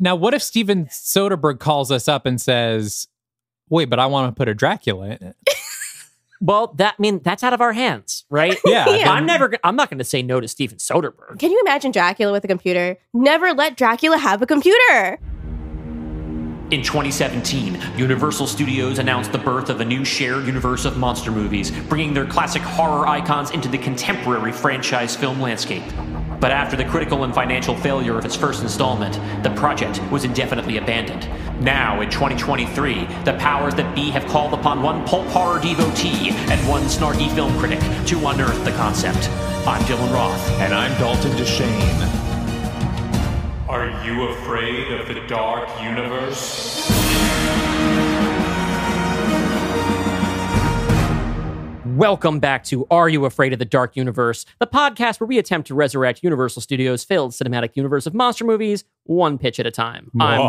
Now, what if Steven Soderbergh calls us up and says, wait, but I want to put a Dracula in it? Well, that's out of our hands, right? Yeah. I'm not going to say no to Steven Soderbergh. Can you imagine Dracula with a computer? Never let Dracula have a computer. In 2017, Universal Studios announced the birth of a new shared universe of monster movies, bringing their classic horror icons into the contemporary franchise film landscape. But after the critical and financial failure of its first installment, the project was indefinitely abandoned. Now, in 2023, the powers that be have called upon one pulp horror devotee and one snarky film critic to unearth the concept. I'm Dylan Roth. And I'm Dalton DeShane. Are you afraid of the dark universe? Welcome back to Are You Afraid of the Dark Universe, the podcast where we attempt to resurrect Universal Studios' failed cinematic universe of monster movies, one pitch at a time. I'm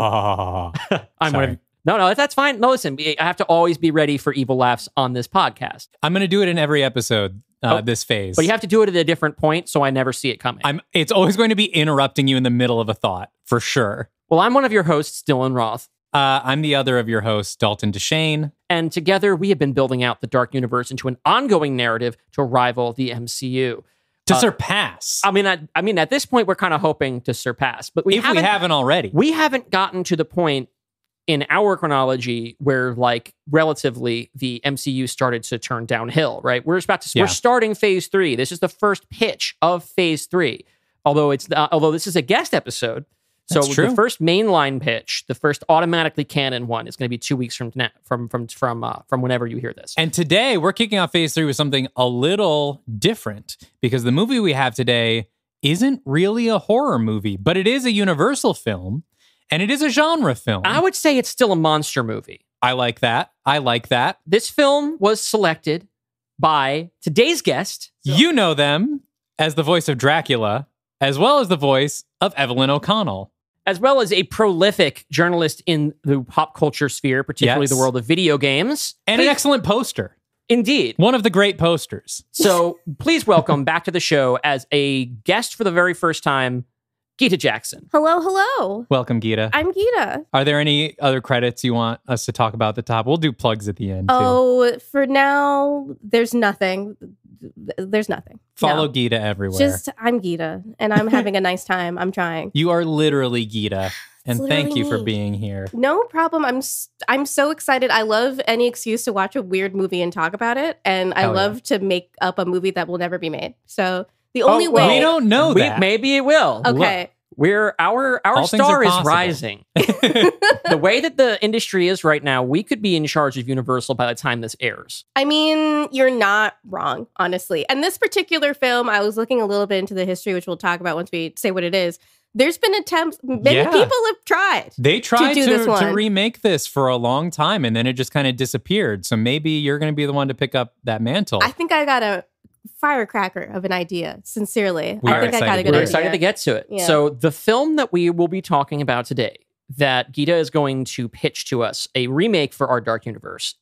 one of... No, that's fine. No, listen, I have to always be ready for evil laughs on this podcast. I'm going to do it in every episode this phase. But you have to do it at a different point, so I never see it coming. It's always going to be interrupting you in the middle of a thought, for sure. Well, I'm one of your hosts, Dylan Roth. I'm the other of your hosts, Dalton DeShane. And together, we have been building out the Dark Universe into an ongoing narrative to rival the MCU. To surpass. I mean, at this point, we're kind of hoping to surpass. But we haven't already. We haven't gotten to the point in our chronology where, like, relatively, the MCU started to turn downhill, right? We're starting phase 3. This is the first pitch of phase 3. Although this is a guest episode. So the first mainline pitch, the first automatically canon one, is going to be 2 weeks from whenever you hear this. And today we're kicking off phase 3 with something a little different, because the movie we have today isn't really a horror movie, but it is a Universal film and it is a genre film. I would say it's still a monster movie. I like that. This film was selected by today's guest. You know them as the voice of Dracula, as well as the voice of Evelyn O'Connell. As well as a prolific journalist in the pop culture sphere, particularly the world of video games. And an excellent poster. Indeed. One of the great posters. So please welcome back to the show as a guest for the very first time, Gita Jackson. Hello. Welcome, Gita. I'm Gita. Are there any other credits you want us to talk about at the top? We'll do plugs at the end, too. Oh, for now, there's nothing. Follow Gita everywhere. I'm Gita, and I'm having a nice time. I'm trying. You are literally Gita, and thank you for being here. No problem. I'm so excited. I love any excuse to watch a weird movie and talk about it, and I love to make up a movie that will never be made. So the only way... We don't know that. Maybe it will. Okay. Our star is rising. The way that the industry is right now, we could be in charge of Universal by the time this airs. I mean, you're not wrong, honestly. And this particular film, I was looking a little bit into the history, which we'll talk about once we say what it is. There's been attempts, many people have tried. They tried to remake this for a long time, and then it just kind of disappeared. So maybe you're going to be the one to pick up that mantle. I think I got a firecracker of an idea, sincerely. We're excited to get to it. Yeah. So the film that we will be talking about today, that Gita is going to pitch to us, a remake for our Dark Universe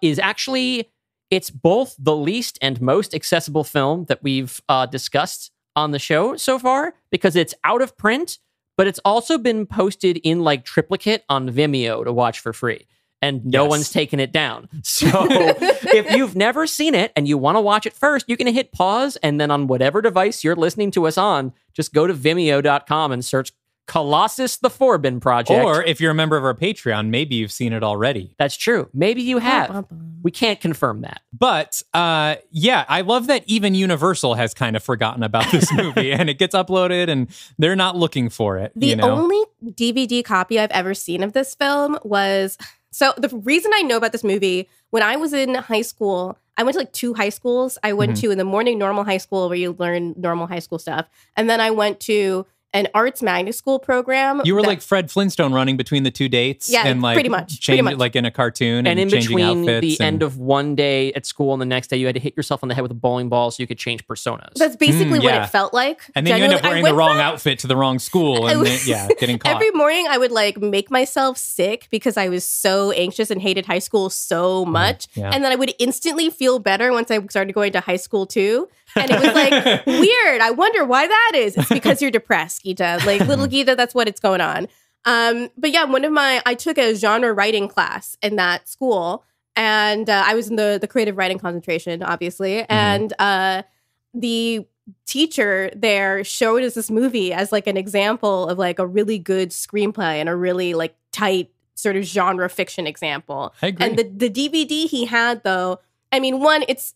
is actually, it's both the least and most accessible film that we've discussed on the show so far, because it's out of print, but it's also been posted in like triplicate on Vimeo to watch for free. And no one's taken it down. So if you've never seen it and you want to watch it first, you can hit pause, and then on whatever device you're listening to us on, just go to vimeo.com and search Colossus, the Forbin Project. Or if you're a member of our Patreon, maybe you've seen it already. That's true. Maybe you have. We can't confirm that. But I love that even Universal has kind of forgotten about this movie and it gets uploaded and they're not looking for it. The only DVD copy I've ever seen of this film was... So the reason I know about this movie, when I was in high school, I went to like 2 high schools. I went to in the morning normal high school where you learn normal high school stuff. And then I went to an arts magnet school program. You were like Fred Flintstone running between the 2 dates. Yeah, and like pretty much. Like in a cartoon and in changing between outfits. The end of one day at school and the next day, you had to hit yourself on the head with a bowling ball so you could change personas. That's basically what it felt like. And then you end up wearing the wrong outfit to the wrong school and getting caught. Every morning I would like make myself sick because I was so anxious and hated high school so much. Yeah. And then I would instantly feel better once I started going to high school too. And it was like, weird. I wonder why that is. It's because you're depressed, Gita. Like, little Gita, that's what it's going on. But yeah, I took a genre writing class in that school, and I was in the creative writing concentration, obviously. And the teacher there showed us this movie as like an example of like a really good screenplay and a really like tight sort of genre fiction example. I agree. And the DVD he had, though, I mean, one, it's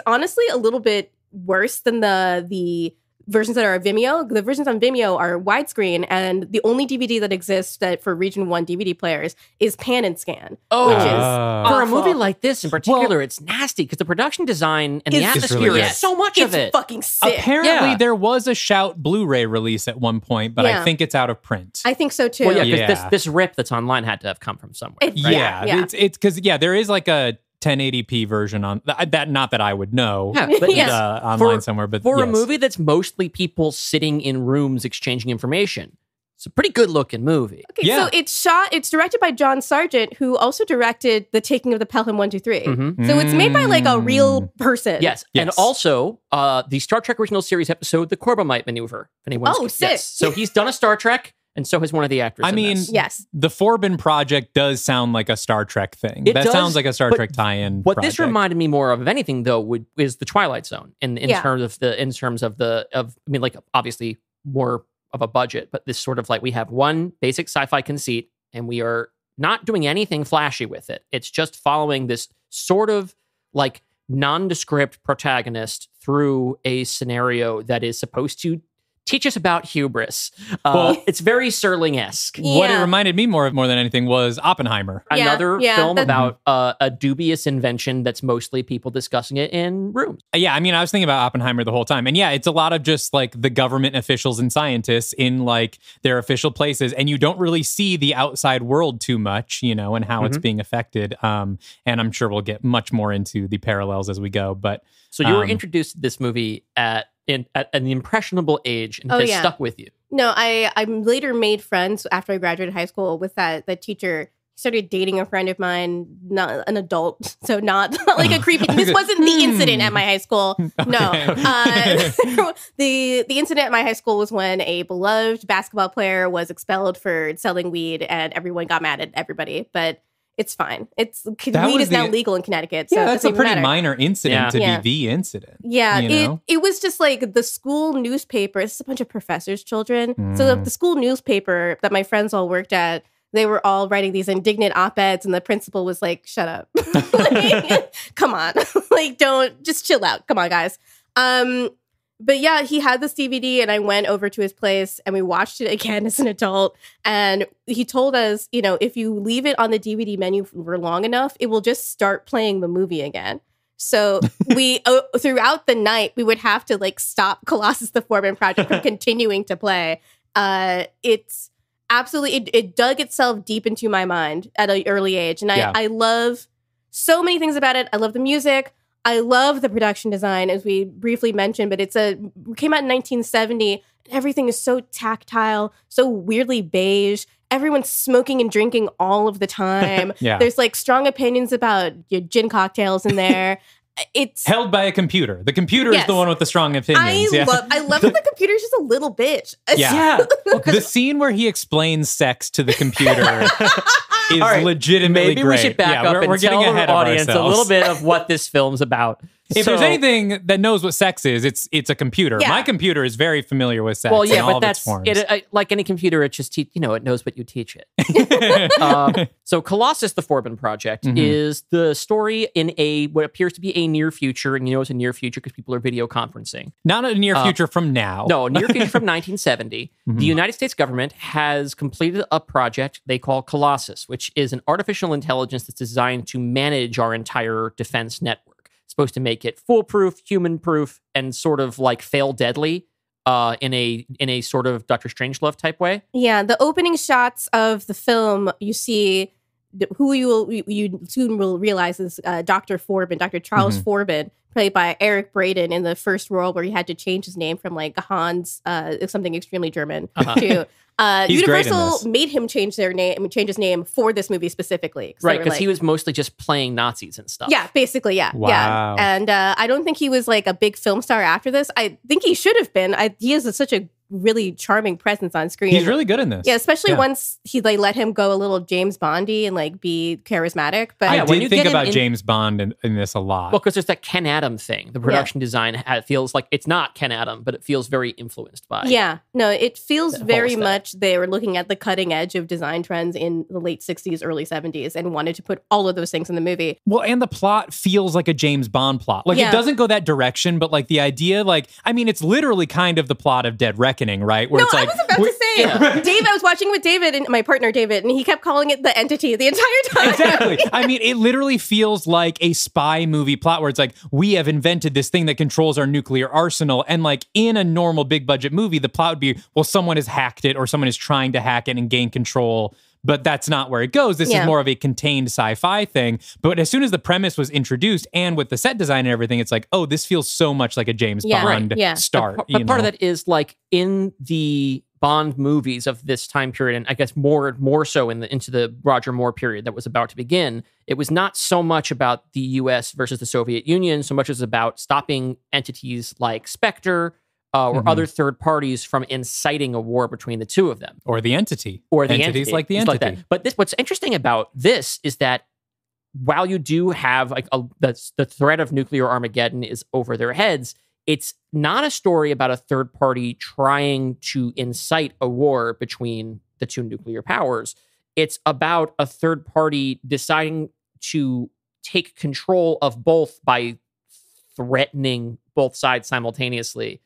honestly a little bit worse than the versions that are Vimeo. The versions on Vimeo are widescreen, and the only DVD that exists that for Region 1 DVD players is Pan and Scan. Which is for a awful. movie like this in particular, it's nasty because the production design and the It's atmosphere really is good. so much of It's it. fucking sick. Apparently, Yeah. there was a Shout Blu-ray release at one point, but I Yeah. think it's out of print. I think so too. Well, yeah, because Yeah. this rip that's online had to have come from somewhere. It- right? Yeah. It's because there is like a 1080p version on that. Not that I would know. Yeah, but Yes. Online somewhere, but for a yes. movie that's mostly people sitting in rooms exchanging information, it's a pretty good looking movie. Okay, Yeah. so it's directed by John Sargent, who also directed The Taking of the Pelham 1, 2, 3. Mhm. So it's made by like a real person. Yes. And Yes. also the Star Trek original series episode, The Corbomite Maneuver. If anyone's Oh, sick. Yes. So he's done a Star Trek, and so has one of the actors. I in mean, this. Yes. the Forbin Project does sound like a Star Trek thing. It That does, sounds like a Star but Trek tie-in. What this project. reminded me more of anything, though, is the Twilight Zone in Yeah. terms of I mean, like obviously more of a budget, but this sort of like we have one basic sci-fi conceit, and we are not doing anything flashy with it. It's just following this sort of like nondescript protagonist through a scenario that is supposed to teach us about hubris. It's very Serling-esque. What it Yeah. reminded me more than anything was Oppenheimer. Yeah, Another yeah, film that- about a dubious invention that's mostly people discussing it in rooms. Yeah, I mean, I was thinking about Oppenheimer the whole time. And yeah, it's a lot of just like the government officials and scientists in like their official places. And you don't really see the outside world too much, and how it's being affected. And I'm sure we'll get much more into the parallels as we go. But So you were introduced to this movie at an impressionable age, and Oh, it has yeah. stuck with you. No, I later made friends after I graduated high school with that teacher. He started dating a friend of mine, not an adult, so not like a creepy. This wasn't the incident at my high school. No, the incident at my high school was when a beloved basketball player was expelled for selling weed, and everyone got mad at everybody. But it's fine. Weed was is now the- legal in Connecticut, so yeah, it that's a doesn't pretty matter. minor incident to Yeah. be the incident. Yeah, you know? it was just like the school newspaper. It's a bunch of professors' children. So the school newspaper that my friends all worked at, they were all writing these indignant op-eds, and the principal was like, "Shut up, like, come on, like just chill out. Come on, guys." But yeah, he had this DVD, and I went over to his place, and we watched it again as an adult. And he told us, if you leave it on the DVD menu for long enough, it will just start playing the movie again. So we, throughout the night, we would have to like stop Colossus: The Forbin Project from continuing to play. It's absolutely, it dug itself deep into my mind at an early age. And I love so many things about it. I love the music. I love the production design, as we briefly mentioned, but it came out in 1970. And everything is so tactile, so weirdly beige. Everyone's smoking and drinking all of the time. Yeah. There's like strong opinions about your gin cocktails in there. It's Held by a computer. The computer is Yes. the one with the strong opinions. I love that the computer's just a little bitch. Yeah. The scene where he explains sex to the computer is All right, legitimately Maybe great. we should back Yeah, up and we're getting tell ahead our of audience ourselves. a little bit of what this film's about. If So- there's anything that knows what sex is, it's a computer. Yeah. My computer is very familiar with sex. well, in yeah, all but of its that's forms. it. Like any computer, it just it knows what you teach it. So Colossus: The Forbin Project is the story in what appears to be a near future, and it's a near future because people are video conferencing. Not a near future from now. No, near future from 1970. The United States government has completed a project they call Colossus, which is an artificial intelligence that's designed to manage our entire defense network. It's supposed to make it foolproof, human-proof, and sort of like fail deadly in a sort of Dr. Strangelove type way. Yeah, the opening shots of the film, you see who you soon will realize is Dr. Forbin, Dr. Charles Forbin, played by Eric Braeden in the first role, where he had to change his name from like Hans, something extremely German, to He's great in Universal this. made him change his name for this movie specifically. Right, because he was mostly just playing Nazis and stuff. Yeah, basically, yeah. Wow. Yeah. And I don't think he was like a big film star after this. I think he should have been. He has such a really charming presence on screen. He's really good in this. Yeah, especially once he let him go a little James Bondy and be charismatic. But I did think about James Bond in this a lot. Well, because there's that Ken Adam thing. The production design feels like it's not Ken Adam, but it feels very influenced by. Yeah, no, it feels very much they were looking at the cutting edge of design trends in the late 60s, early 70s, and wanted to put all of those things in the movie. Well, and the plot feels like a James Bond plot. It doesn't go that direction, but the idea, it's literally kind of the plot of Dead Reckoning, right? Where I was about to say, Dave, I was watching with David and my partner David, and he kept calling it the Entity the entire time. Exactly. It literally feels like a spy movie plot where it's we have invented this thing that controls our nuclear arsenal. And in a normal big budget movie, the plot would be, well, someone has hacked it or someone is trying to hack it and gain control. But that's not where it goes. This is more of a contained sci-fi thing. But as soon as the premise was introduced and with the set design and everything, it's oh, this feels so much like a James Bond start. But part of that is in the Bond movies of this time period, and I guess more so into the Roger Moore period that was about to begin, it was not so much about the U.S. versus the Soviet Union, so much as about stopping entities like Spectre, or other third parties from inciting a war between the two of them. Or the entity. Or the entities entity. Like the entity. Like that. But what's interesting about this is that while you do have the threat of nuclear Armageddon is over their heads, it's not a story about a third party trying to incite a war between the two nuclear powers. It's about a third party deciding to take control of both by threatening both sides simultaneously.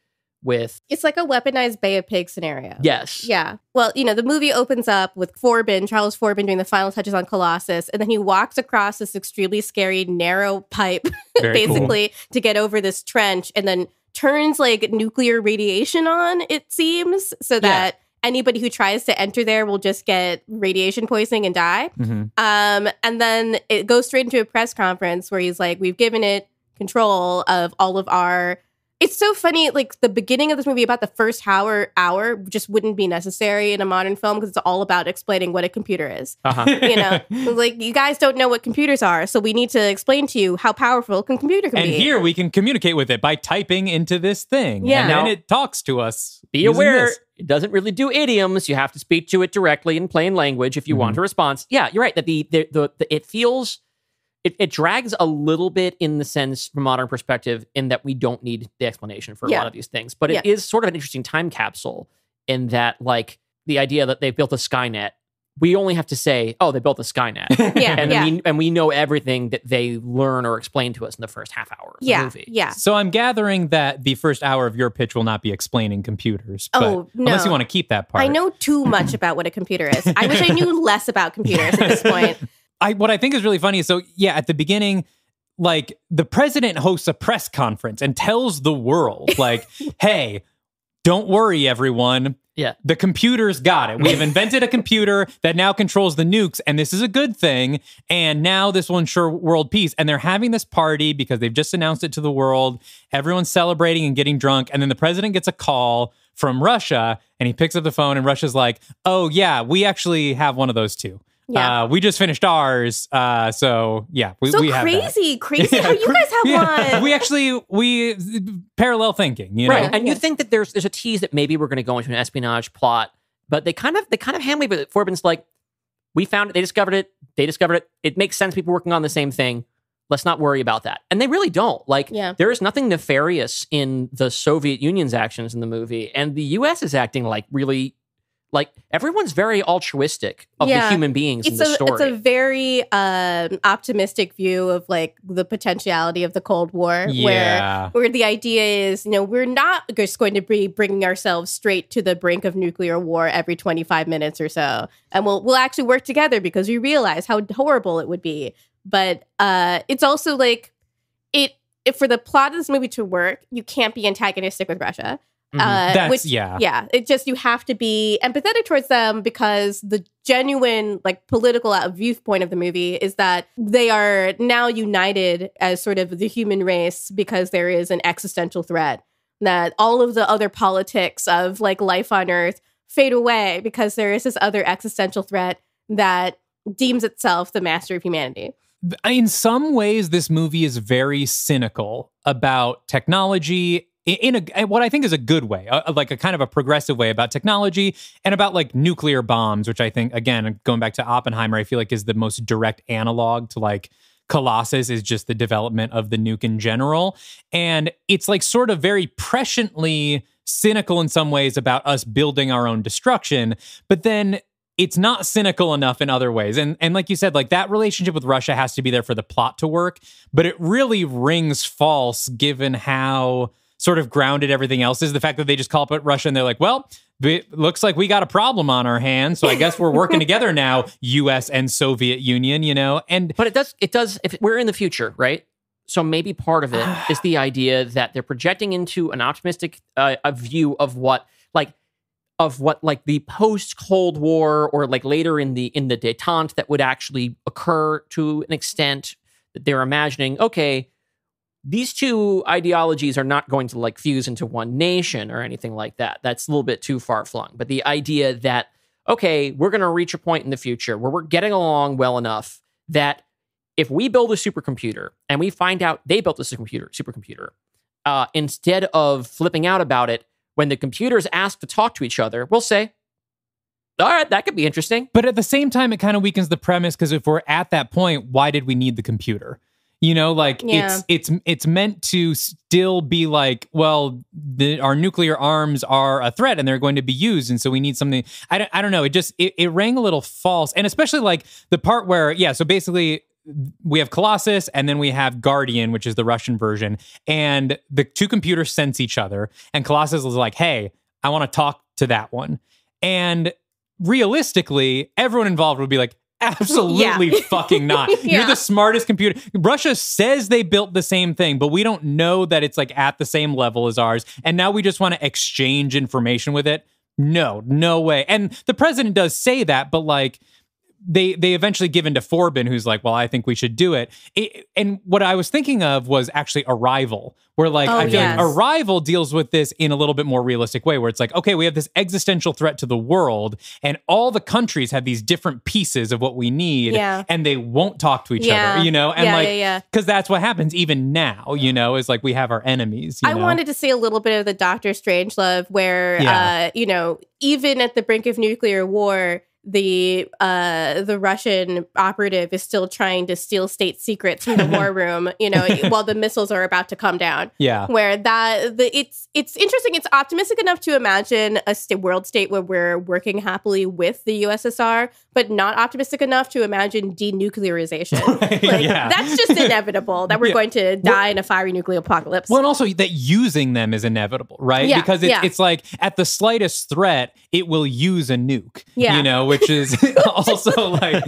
It's like a weaponized Bay of Pigs scenario. Yes. Yeah. Well, the movie opens up with Charles Forbin doing the final touches on Colossus, and then he walks across this extremely scary narrow pipe, basically, to get over this trench, and then turns nuclear radiation on, it seems, so that anybody who tries to enter there will just get radiation poisoning and die. And then it goes straight into a press conference where he's we've given it control of all of our... It's so funny, the beginning of this movie about the first hour just wouldn't be necessary in a modern film because it's all about explaining what a computer is. You guys don't know what computers are, so we need to explain to you how powerful a computer can be. And here we can communicate with it by typing into this thing. Yeah. And then it talks to us. Be aware, it doesn't really do idioms. You have to speak to it directly in plain language if you want a response. Yeah, you're right. That it feels... It drags a little bit in the sense from a modern perspective in that we don't need the explanation for a lot of these things. But it is sort of an interesting time capsule in that, the idea that they built a Skynet, we only have to say, oh, they built a Skynet. And we know everything that they learn or explain to us in the first half hour of the movie. Yeah. So I'm gathering that the first hour of your pitch will not be explaining computers. But no. Unless you want to keep that part. I know too much about what a computer is. I wish I knew less about computers at this point. What I think is really funny is, at the beginning, the president hosts a press conference and tells the world, hey, don't worry, everyone. Yeah. The computer's got it. We have invented a computer that now controls the nukes, and this is a good thing. And now this will ensure world peace. And they're having this party because they've just announced it to the world. Everyone's celebrating and getting drunk. And then the president gets a call from Russia, and he picks up the phone, and Russia's like, oh, yeah, we actually have one one of those too. Yeah. We just finished ours. We have that. Crazy how you guys have one. We parallel thinking, Right. And you think that there's a tease that maybe we're going to go into an espionage plot, but they kind of ham leave it. Forbin's we found it, they discovered it. It makes sense people working on the same thing. Let's not worry about that. And they really don't. There is nothing nefarious in the Soviet Union's actions in the movie, and the US is acting really everyone's very altruistic of the human beings in the story. It's a very optimistic view of the potentiality of the Cold War, where the idea is, we're not just going to be bringing ourselves straight to the brink of nuclear war every 25 minutes or so, and we'll actually work together because we realize how horrible it would be. But it's also for the plot of this movie to work, you can't be antagonistic with Russia. It just, you have to be empathetic towards them because the genuine political viewpoint of the movie is that they are now united as sort of the human race because there is an existential threat, that all of the other politics of life on Earth fade away because there is this other existential threat that deems itself the master of humanity. In some ways, this movie is very cynical about technology in what I think is a good way, like a kind of a progressive way about technology and about like nuclear bombs, which I think, again, going back to Oppenheimer, I feel like is the most direct analog to like Colossus is just the development of the nuke in general. And it's like sort of very presciently cynical in some ways about us building our own destruction, but then it's not cynical enough in other ways. And like you said, like that relationship with Russia has to be there for the plot to work, but it really rings false given how sort of grounded everything else is. The fact that they just call up Russia and they're like, well, it looks like we got a problem on our hands, so I guess we're working together now, U.S. and Soviet Union, you know? But it does, if we're in the future, right? So maybe part of it is the idea that they're projecting into an optimistic a view of what the post-Cold War or like later in the détente that would actually occur to an extent that they're imagining, okay, these two ideologies are not going to like fuse into one nation or anything like that. That's a little bit too far flung. But the idea that, okay, we're going to reach a point in the future where we're getting along well enough that if we build a supercomputer and we find out they built a supercomputer, instead of flipping out about it, when the computers ask to talk to each other, we'll say, all right, that could be interesting. But at the same time, it kind of weakens the premise because if we're at that point, why did we need the computer? You know, like it's meant to still be like, well, our nuclear arms are a threat and they're going to be used, and so we need something. I don't know. It rang a little false, and especially like the part where so basically we have Colossus and then we have Guardian, which is the Russian version, and the two computers sense each other, and Colossus was like, hey, I want to talk to that one, and realistically, everyone involved would be like, absolutely fucking not. You're the smartest computer. Russia says they built the same thing, but we don't know that it's like at the same level as ours. And now we just want to exchange information with it. No way. And the president does say that, but like they eventually give in to Forbin, who's like, well, I think we should do it. And what I was thinking of was actually Arrival, where like, I feel like Arrival deals with this in a little bit more realistic way, where it's like, okay, we have this existential threat to the world and all the countries have these different pieces of what we need and they won't talk to each other, you know? And because that's what happens even now, you know, is like we have our enemies. You know? wanted to see a little bit of the Doctor Strangelove where, you know, even at the brink of nuclear war, the Russian operative is still trying to steal state secrets from the war room, you know, while the missiles are about to come down. Yeah. Where it's interesting. It's optimistic enough to imagine a world state where we're working happily with the USSR, but not optimistic enough to imagine denuclearization. Right, that's just inevitable that we're going to die in a fiery nuclear apocalypse. Well, and also that using them is inevitable, right? Yeah, because it's like at the slightest threat, it will use a nuke, you know, which is also like,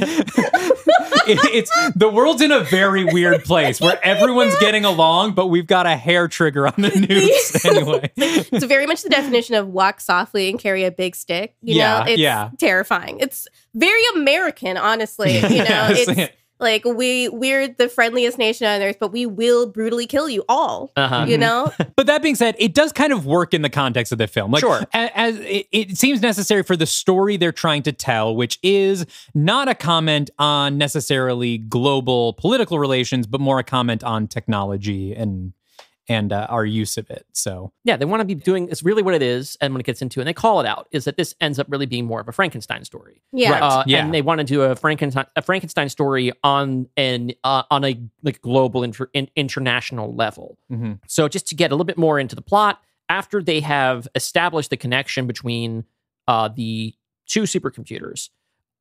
it's the world's in a very weird place where everyone's getting along, but we've got a hair trigger on the nukes anyway. It's very much the definition of walk softly and carry a big stick. You know, it's terrifying. It's very American, honestly. You know, it's like we're the friendliest nation on earth, but we will brutally kill you all. You know. But that being said, it does kind of work in the context of the film. Like, as it seems necessary for the story they're trying to tell, which is not a comment on necessarily global political relations, but more a comment on technology and our use of it. So yeah, they want to be doing, it's really what it is, and when it gets into it, and they call it out, is that this ends up really being more of a Frankenstein story. And they want to do a Frankenstein story on a like global international level. So just to get a little bit more into the plot, after they have established the connection between the two supercomputers,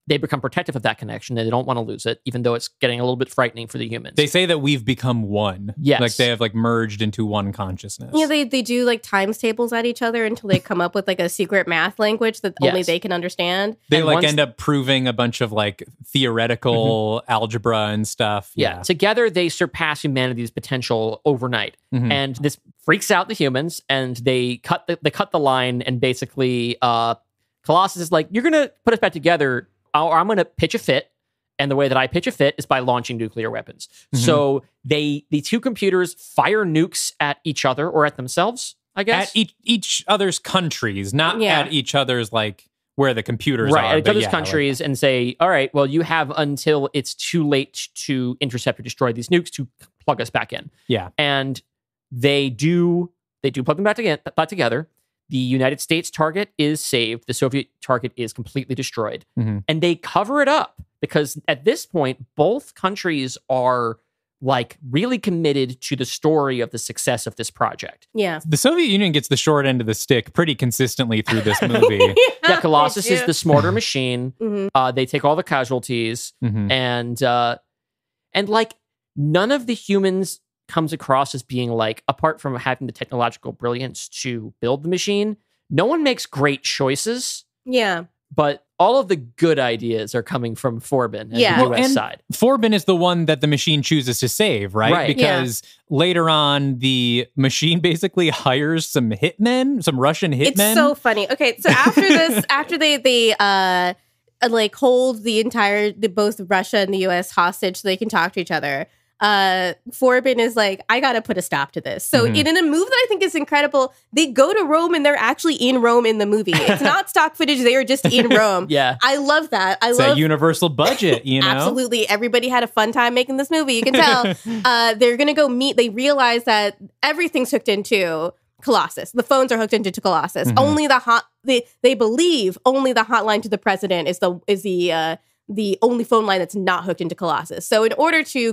they become protective of that connection. They don't want to lose it, even though it's getting a little bit frightening for the humans. They say that we've become one. Yes. Like they have like merged into one consciousness. Yeah, they do like times tables at each other until they come up with like a secret math language that only they can understand. They like end up proving a bunch of like theoretical algebra and stuff. Yeah. Together they surpass humanity's potential overnight. And this freaks out the humans, and they cut the line, and basically Colossus is like, you're going to put us back together, or I'm going to pitch a fit. And the way that I pitch a fit is by launching nuclear weapons. So the two computers fire nukes at each other, or at themselves, I guess. At each other's countries, not at each other's like where the computers are. Right, at each other's countries, and say, all right, well, you have until it's too late to intercept or destroy these nukes to plug us back in. Yeah. And they do They do plug them back together. The United States target is saved. The Soviet target is completely destroyed. And they cover it up because at this point, both countries are like really committed to the story of the success of this project. Yeah. The Soviet Union gets the short end of the stick pretty consistently through this movie. Yeah, Colossus is the smarter machine. They take all the casualties, and like none of the humans comes across as being like, apart from having the technological brilliance to build the machine, no one makes great choices. Yeah. But all of the good ideas are coming from Forbin and the US side. Forbin is the one that the machine chooses to save, right? Because later on, the machine basically hires some hitmen, some Russian hitmen. It's so funny. Okay, so after this, after they like hold both Russia and the US hostage so they can talk to each other, Forbin is like, I gotta put a stop to this. So in a move that I think is incredible, they go to Rome and they're actually in Rome in the movie. It's not stock footage, they are just in Rome. I love that. It's a universal budget, you know? Absolutely. Everybody had a fun time making this movie. You can tell. They're gonna go meet. They realize that everything's hooked into Colossus. The phones are hooked into Colossus. Only they believe only the hotline to the president is the only phone line that's not hooked into Colossus. So in order to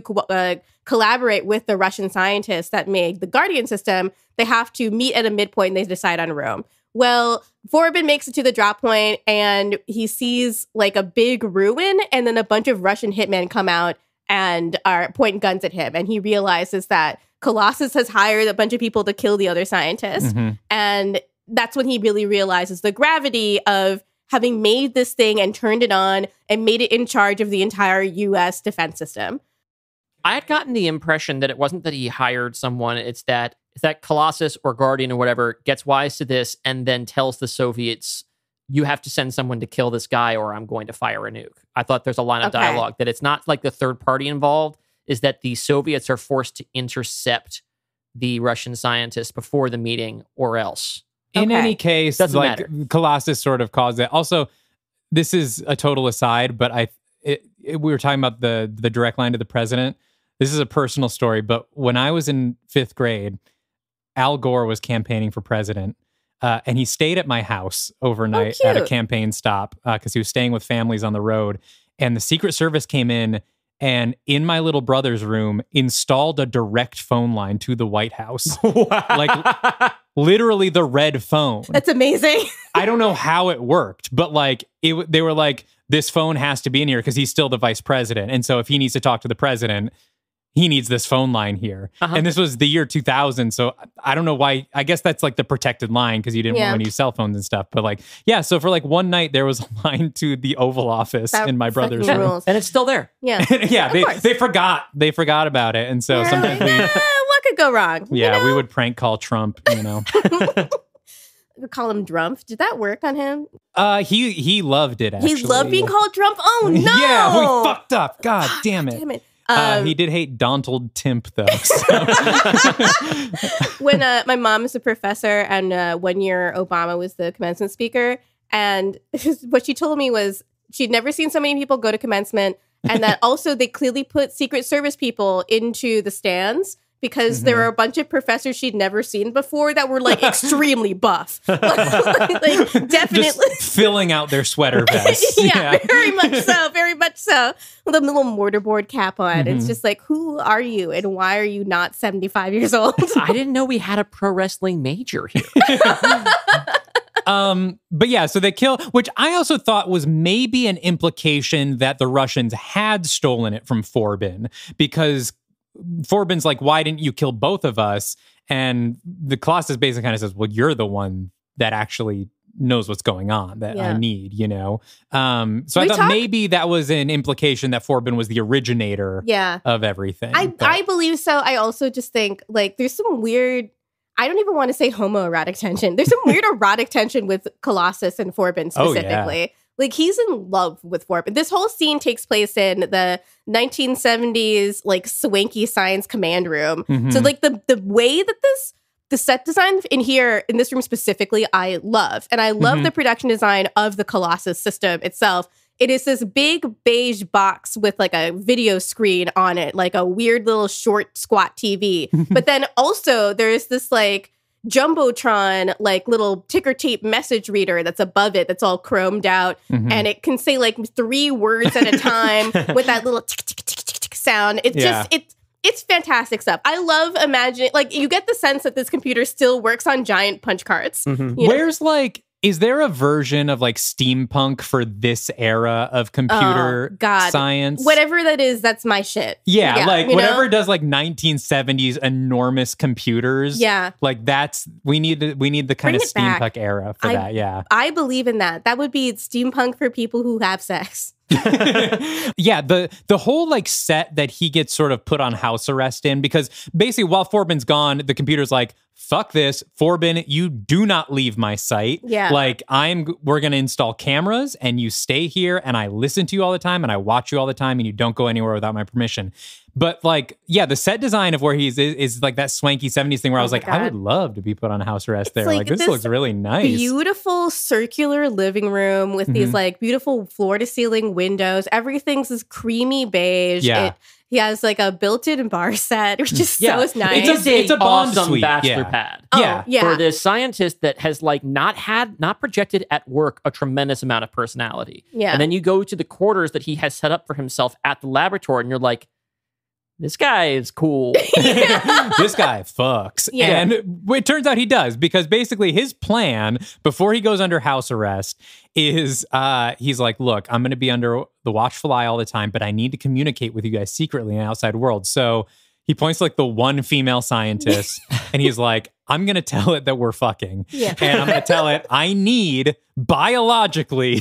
collaborate with the Russian scientists that made the Guardian system, they have to meet at a midpoint and they decide on Rome. Well, Forbin makes it to the drop point and he sees like a big ruin and then a bunch of Russian hitmen come out and are pointing guns at him. And he realizes that Colossus has hired a bunch of people to kill the other scientists. And that's when he really realizes the gravity of having made this thing and turned it on and made it in charge of the entire U.S. defense system. I had gotten the impression that it wasn't that he hired someone, it's that Colossus or Guardian or whatever gets wise to this and then tells the Soviets, you have to send someone to kill this guy or I'm going to fire a nuke. I thought there's a line of dialogue that it's not like the third party involved, is that the Soviets are forced to intercept the Russian scientists before the meeting or else. In any case, Doesn't like matter. Colossus sort of caused it. Also, this is a total aside, but we were talking about the direct line to the president. This is a personal story, but when I was in 5th grade, Al Gore was campaigning for president, and he stayed at my house overnight at a campaign stop because he was staying with families on the road. And the Secret Service came in and in my little brother's room installed a direct phone line to the White House. Like literally the red phone. That's amazing. I don't know how it worked, but like they were like, this phone has to be in here because he's still the vice president. And so if he needs to talk to the president, he needs this phone line here. And this was the year 2000. So I don't know why. I guess that's like the protected line because you didn't want to use cell phones and stuff. But like, yeah. So for like one night, there was a line to the Oval Office in my brother's room. Rules. And it's still there. Yeah. Yeah. They forgot about it. And so sometimes what could go wrong? we would prank call Trump, you know. We call him Drumpf. Did that work on him? He loved it, actually. He loved being called Trump? Oh, no. Yeah, we fucked up. God damn it. Damn it. He did hate Donald Timp, though. So. When my mom is a professor, and 1 year Obama was the commencement speaker, and what she told me was she'd never seen so many people go to commencement, and that also they clearly put Secret Service people into the stands because there were a bunch of professors she'd never seen before that were like extremely buff. like definitely. Just filling out their sweater vests. yeah, very much so, very much so. With a little mortarboard cap on. It's just like, who are you and why are you not 75 years old? I didn't know we had a pro wrestling major here. But yeah, so they kill, which I also thought was maybe an implication that the Russians had stolen it from Forbin, because Forbin's like, why didn't you kill both of us? And the Colossus basically kind of says, well, you're the one that actually knows what's going on that I need, you know? So I thought maybe that was an implication that Forbin was the originator of everything. I believe so. I also just think like there's some weird, I don't even want to say homoerotic tension. There's some weird erotic tension with Colossus and Forbin specifically. Oh, yeah. Like, he's in love with Forbin. This whole scene takes place in the 1970s, like, swanky science command room. So, like, the way that the set design in here, in this room specifically, I love. And I love the production design of the Colossus system itself. It is this big beige box with, like, a video screen on it, like a weird little short squat TV. But then also, there's this, like, Jumbotron, like little ticker tape message reader that's above it, that's all chromed out. And it can say like 3 words at a time with that little tick, tick, tick, tick, tick sound. It's just, it's fantastic stuff. I love imagining, like, you get the sense that this computer still works on giant punch cards. You know? Where's like, is there a version of like steampunk for this era of computer science? Whatever that is, that's my shit. Yeah, like whatever does like 1970s enormous computers. Yeah. Like that's, we need the kind of steampunk era for that. Yeah. I believe in that. That would be steampunk for people who have sex. Yeah, the whole like set that he gets sort of put on house arrest in, because basically while Forbin's gone, the computer's like, fuck this, Forbin, you do not leave my site. Yeah. Like we're going to install cameras and you stay here and I listen to you all the time and I watch you all the time and you don't go anywhere without my permission. But like, yeah, the set design of where he's is like that swanky 70s thing where I was like, I would love to be put on house arrest there. Like this looks really nice. Beautiful circular living room with these like beautiful floor to ceiling windows. Everything's this creamy beige. Yeah. He has like a built-in bar set, which is so nice. It's a Bond awesome suite. bachelor pad. Yeah. For this scientist that has like not projected at work a tremendous amount of personality. Yeah. And then you go to the quarters that he has set up for himself at the laboratory and you're like, this guy is cool. This guy fucks. Yeah. And it turns out he does, because basically his plan before he goes under house arrest is he's like, look, I'm going to be under the watchful eye all the time, but I need to communicate with you guys secretly in the outside world. So he points to like the one female scientist and he's like, I'm going to tell it that we're fucking. Yeah. And I'm going to tell it I need biologically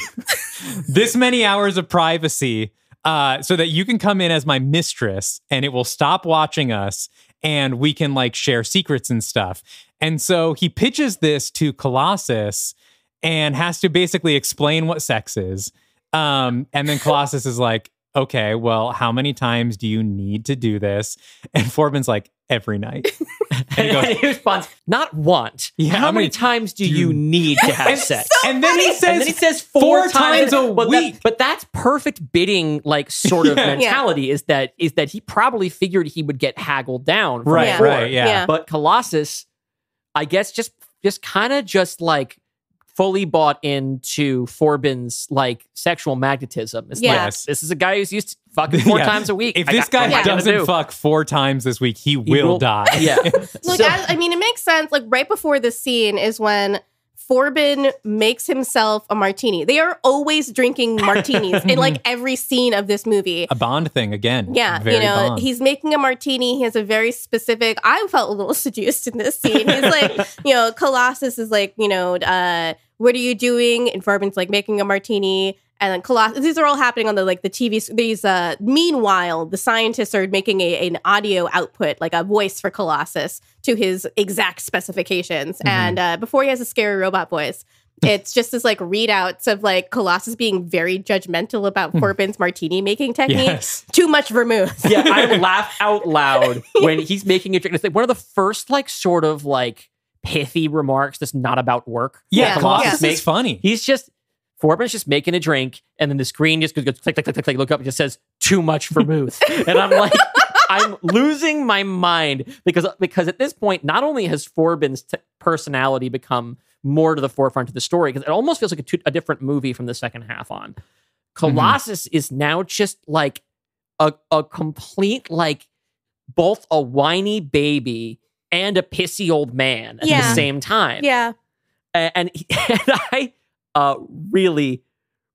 this many hours of privacy so that you can come in as my mistress and it will stop watching us and we can like share secrets and stuff. And so he pitches this to Colossus and has to basically explain what sex is. And then Colossus is like, okay, well, how many times do you need to do this? And Forbin's like, every night. And he responds, not want. Yeah, how many times do you need to have sex? And then he says 4 times a week. But that's perfect bidding, like sort of mentality. Is that he probably figured he would get haggled down. Right. Yeah. But Colossus, I guess, just kind of just like fully bought into Forbin's like sexual magnetism. It's like, this is a guy who's used to fucking 4 times a week. If this guy doesn't fuck 4 times this week, he will die. Yeah. Look, I mean, it makes sense. Like right before this scene is when Forbin makes himself a martini. They are always drinking martinis in like every scene of this movie. A Bond thing again. Yeah, Very Bond. He's making a martini. He has a very specific. I felt a little seduced in this scene. He's like, Colossus is like, what are you doing? And Forbin's like making a martini. And then Colossus, these are all happening on the TV. Meanwhile, the scientists are making an audio output, like a voice for Colossus to his exact specifications. And before he has a scary robot voice, it's just this like readouts of like Colossus being very judgmental about Forbin's martini making technique. Yes. Too much vermouth. Yeah, I laugh out loud when he's making a drink. It's like one of the first like sort of like pithy remarks that's not about work. Yeah, Colossus is funny. Forbin's just making a drink, and then the screen just goes click, click, click, click, click, look up, and just says, too much vermouth. And I'm like, I'm losing my mind because at this point, not only has Forbin's personality become more to the forefront of the story, because it almost feels like a different movie from the second half on. Colossus is now just like a complete, like, both a whiny baby and a pissy old man at the same time. Yeah. And I really,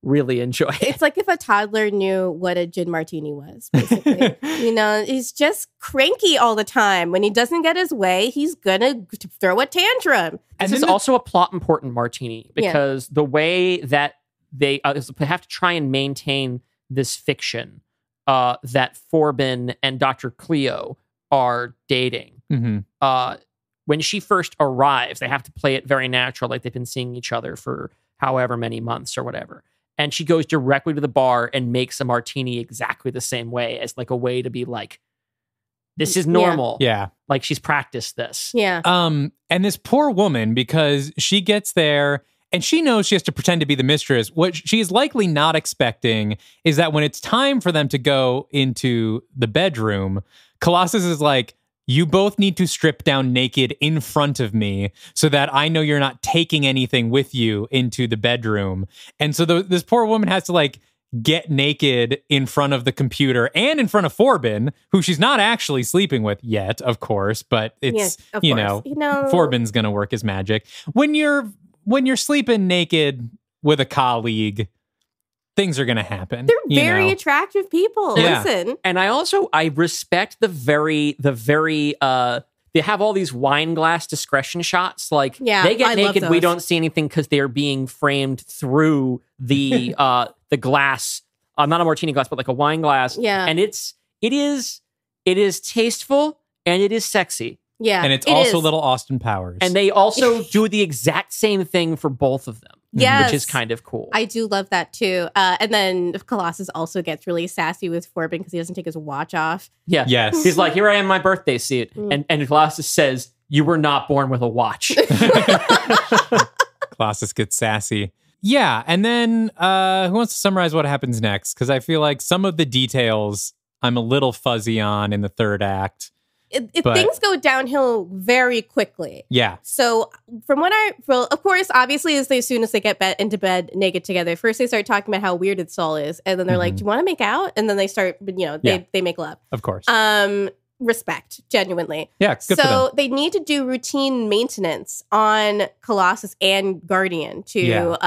really enjoy it. It's like if a toddler knew what a gin martini was, basically. He's just cranky all the time. When he doesn't get his way, he's gonna throw a tantrum. And this is also a plot important martini, because the way that they have to try and maintain this fiction that Forbin and Dr. Cleo are dating. When she first arrives, they have to play it very natural, like they've been seeing each other for however many months or whatever. And she goes directly to the bar and makes a martini exactly the same way, as like a way to be like, this is normal. Yeah. Like she's practiced this. Yeah. And this poor woman, because she gets there and she knows she has to pretend to be the mistress. What she is likely not expecting is that when it's time for them to go into the bedroom, Colossus is like, you both need to strip down naked in front of me so that I know you're not taking anything with you into the bedroom. And so this poor woman has to like get naked in front of the computer and in front of Forbin, who she's not actually sleeping with yet, of course, but it's, you know, Forbin's going to work his magic. When you're sleeping naked with a colleague, things are going to happen. They're very attractive people. Yeah. Listen. And I respect the very, they have all these wine glass discretion shots. Like, they get naked, we don't see anything because they're being framed through the the glass. Not a martini glass, but like a wine glass. Yeah. And it is tasteful and it is sexy. Yeah. And it's also a little Austin Powers. And they also do the exact same thing for both of them. Yes. Which is kind of cool. I do love that too. And then Colossus also gets really sassy with Forbin because he doesn't take his watch off. Yeah. Yes. He's like, here I am, my birthday suit. And Colossus says, you were not born with a watch. Colossus gets sassy. Yeah. And then who wants to summarize what happens next? Because I feel like some of the details I'm a little fuzzy on in the third act. Things go downhill very quickly. Yeah. So of course, obviously, as soon as they get into bed naked together, first they start talking about how weird it all is. And then they're like, do you want to make out? And then they start, they make love. Of course. Respect, genuinely. Yeah, good for them. So they need to do routine maintenance on Colossus and Guardian to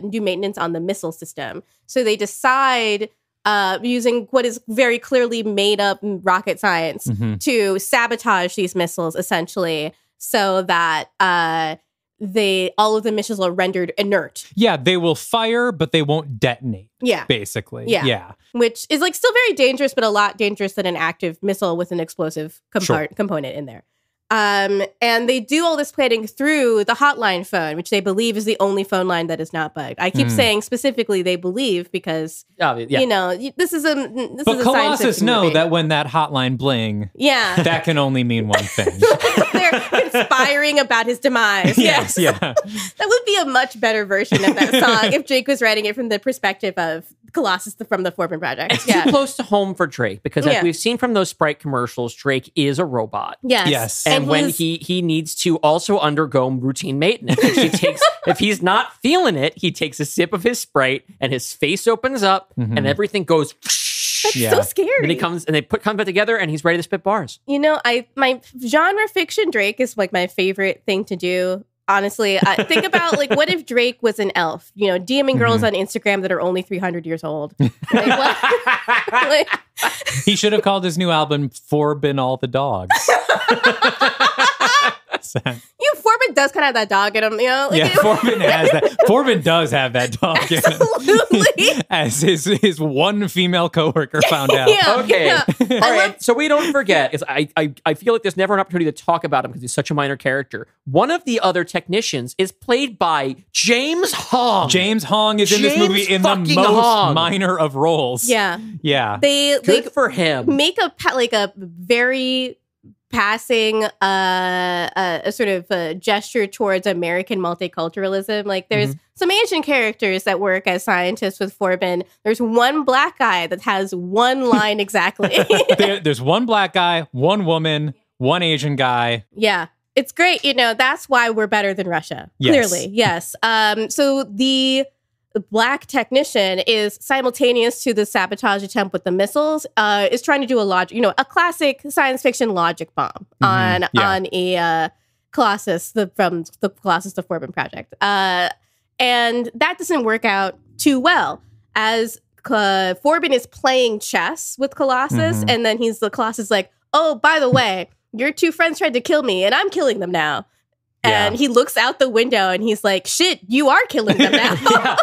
do maintenance on the missile system. So they decide, using what is very clearly made up rocket science, to sabotage these missiles, essentially, so that all of the missiles are rendered inert. Yeah, they will fire, but they won't detonate. Yeah. Basically. Yeah. Which is like still very dangerous, but a lot dangerous than an active missile with an explosive component in there. And they do all this planning through the hotline phone, which they believe is the only phone line that is not bugged. I keep saying specifically they believe because, this is a Colossus know that when that hotline bling, that can only mean one thing. They're conspiring about his demise. Yes. Yeah. That would be a much better version of that song if Drake was writing it from the perspective of Colossus from the Forbin Project. It's too close to home for Drake because as we've seen from those Sprite commercials, Drake is a robot. Yes. And when he needs to also undergo routine maintenance, if he's not feeling it, he takes a sip of his Sprite and his face opens up and everything goes. That's so scary. And he comes and they come back together and he's ready to spit bars. My genre fiction Drake is like my favorite thing to do. Honestly, think about like, what if Drake was an elf? DMing girls on Instagram that are only 300 years old. He should have called his new album "Forbin All the Dogs." Forbin does kind of have that dog in him, Forbin has that. Forbin does have that dog in him. Absolutely. As his one female coworker found out. Okay. All right. So we don't forget, I feel like there's never an opportunity to talk about him because he's such a minor character. One of the other technicians is played by James Hong. James Hong is in this movie in the most minor of roles. Yeah. Good for him. Make a very passing a sort of a gesture towards American multiculturalism. Like there's some Asian characters that work as scientists with Forbin. There's one black guy that has one line exactly. There's one black guy, one woman, one Asian guy. Yeah. It's great. That's why we're better than Russia. Yes. Clearly. Yes. So the black technician is simultaneous to the sabotage attempt with the missiles, is trying to do a classic science fiction logic bomb on a Colossus, from the Colossus the Forbin Project. And that doesn't work out too well as Forbin is playing chess with Colossus. And then the Colossus like, oh, by the way, your two friends tried to kill me and I'm killing them now. And he looks out the window and he's like, shit, you are killing them now.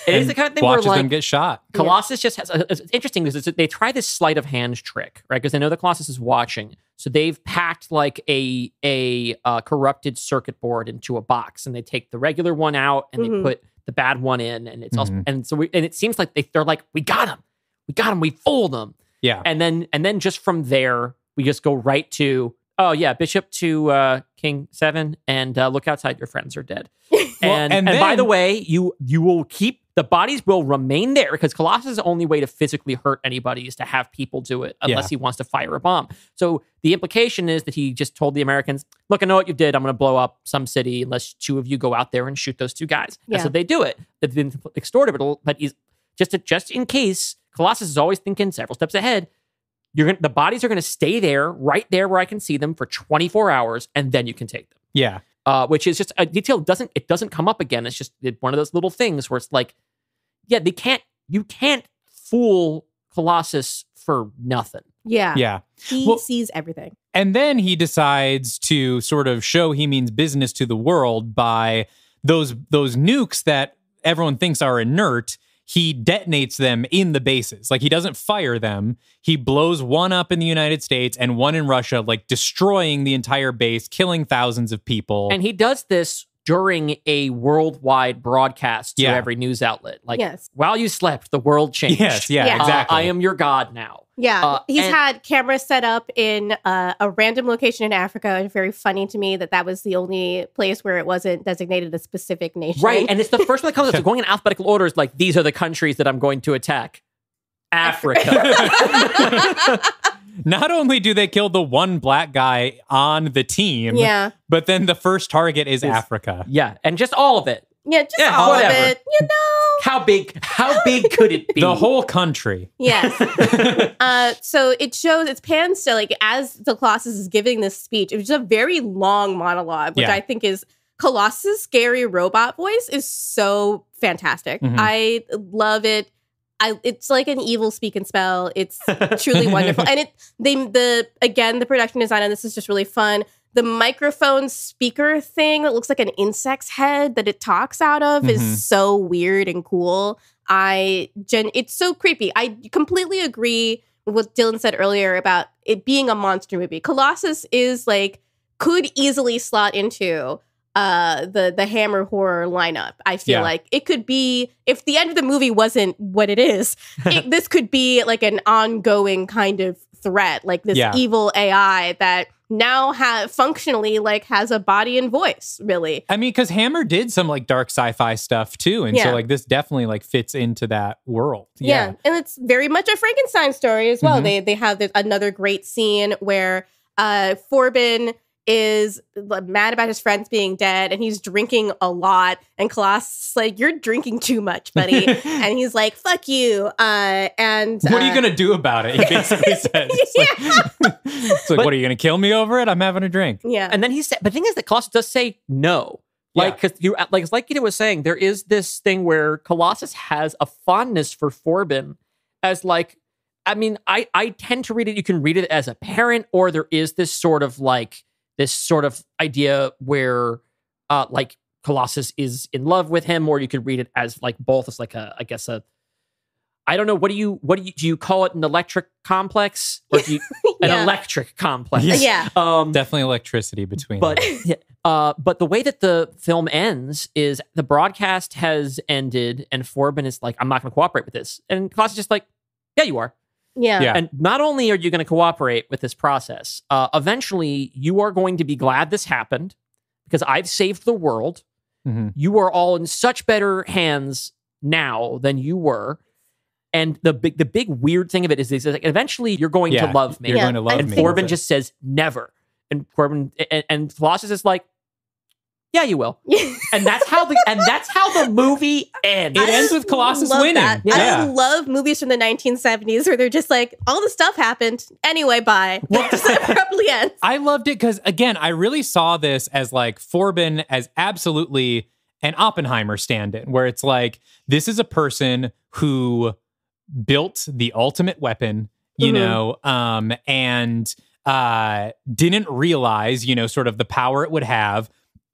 It is the kind of thing watches where them get shot. Colossus just has. It's interesting because they try this sleight of hand trick, right? Because they know the Colossus is watching, so they've packed like a corrupted circuit board into a box, and they take the regular one out and they put the bad one in, and it's also and it seems like they're like, we got him, we fooled them, and then just from there we just go right to. Oh yeah, Bishop to King 7, and look outside, your friends are dead. And by the way, you will keep The bodies will remain there because Colossus' only way to physically hurt anybody is to have people do it unless he wants to fire a bomb. So the implication is that he just told the Americans, look, I know what you did. I'm going to blow up some city unless 2 of you go out there and shoot those 2 guys. Yeah. And so they do it. They've been extorted, but he's just in case, Colossus is always thinking several steps ahead. The bodies are going to stay there, right there where I can see them for 24 hours, and then you can take them. Yeah. Which is just a detail doesn't come up again. It's just one of those little things where it's like, yeah, you can't fool Colossus for nothing. Yeah. Yeah. He sees everything. And then he decides to sort of show he means business to the world by those nukes that everyone thinks are inert. He detonates them in the bases. Like, he doesn't fire them. He blows one up in the United States and one in Russia, like destroying the entire base, killing thousands of people. And he does this during a worldwide broadcast to every news outlet. Like, while you slept, the world changed. Yes, exactly. I am your god now. Yeah, he's had cameras set up in a random location in Africa. It's very funny to me that was the only place where it wasn't designated a specific nation. Right, and it's the first one that comes up. So going in alphabetical order is like, these are the countries that I'm going to attack. Africa. Not only do they kill the one black guy on the team, but then the first target is Africa. Yeah, and just all of it. Yeah, just all of it. You know, how big could it be? The whole country. Yes. So it pans to, like, as the Colossus is giving this speech, it was a very long monologue, which I think is Colossus' scary robot voice is so fantastic. Mm-hmm. I love it. It's like an evil speak and spell. It's truly wonderful. And the production design on this is just really fun. The microphone speaker thing that looks like an insect's head that it talks out of is so weird and cool. It's so creepy. I completely agree with what Dylan said earlier about it being a monster movie. Colossus could easily slot into the Hammer horror lineup. I feel like it could be, if the end of the movie wasn't what it is, this could be like an ongoing kind of threat, like this evil AI that now functionally has a body and voice, really. I mean, because Hammer did some like dark sci-fi stuff too, and so like this definitely like fits into that world. Yeah, and it's very much a Frankenstein story as well. They have another great scene where Forbin is mad about his friends being dead, and he's drinking a lot, and Colossus is like, you're drinking too much, buddy. And he's like, fuck you. And what are you gonna do about it? He basically says it's like, what are you gonna kill me over it? I'm having a drink. Yeah. And then he said, but the thing is that Colossus does say no. Because like Gita was saying, there is this thing where Colossus has a fondness for Forbin as like, I mean, I tend to read it, you can read it as a parent, or there is this sort of idea where like Colossus is in love with him, or you could read it as like both as like I don't know, do you call it an electric complex, or do you, an electric complex? Yeah. Definitely electricity between them. But the way that the film ends is the broadcast has ended and Forbin is like, I'm not going to cooperate with this. And Colossus is just like, yeah, you are. Yeah. And not only are you going to cooperate with this process, eventually you are going to be glad this happened because I've saved the world. Mm-hmm. You are all in such better hands now than you were. And the big weird thing of it is like, eventually you're going to love me. You're going to love me. And Forbin just says never. And Forbin and Colossus is like, yeah, you will. And that's how the movie ends. It ends with Colossus winning. That. I love movies from the 1970s where they're just like, all the stuff happened. Anyway, bye. Just abruptly ends. I loved it because, again, I really saw this as like Forbin as absolutely an Oppenheimer stand-in, where it's like, this is a person who built the ultimate weapon, you know, and didn't realize, sort of the power it would have.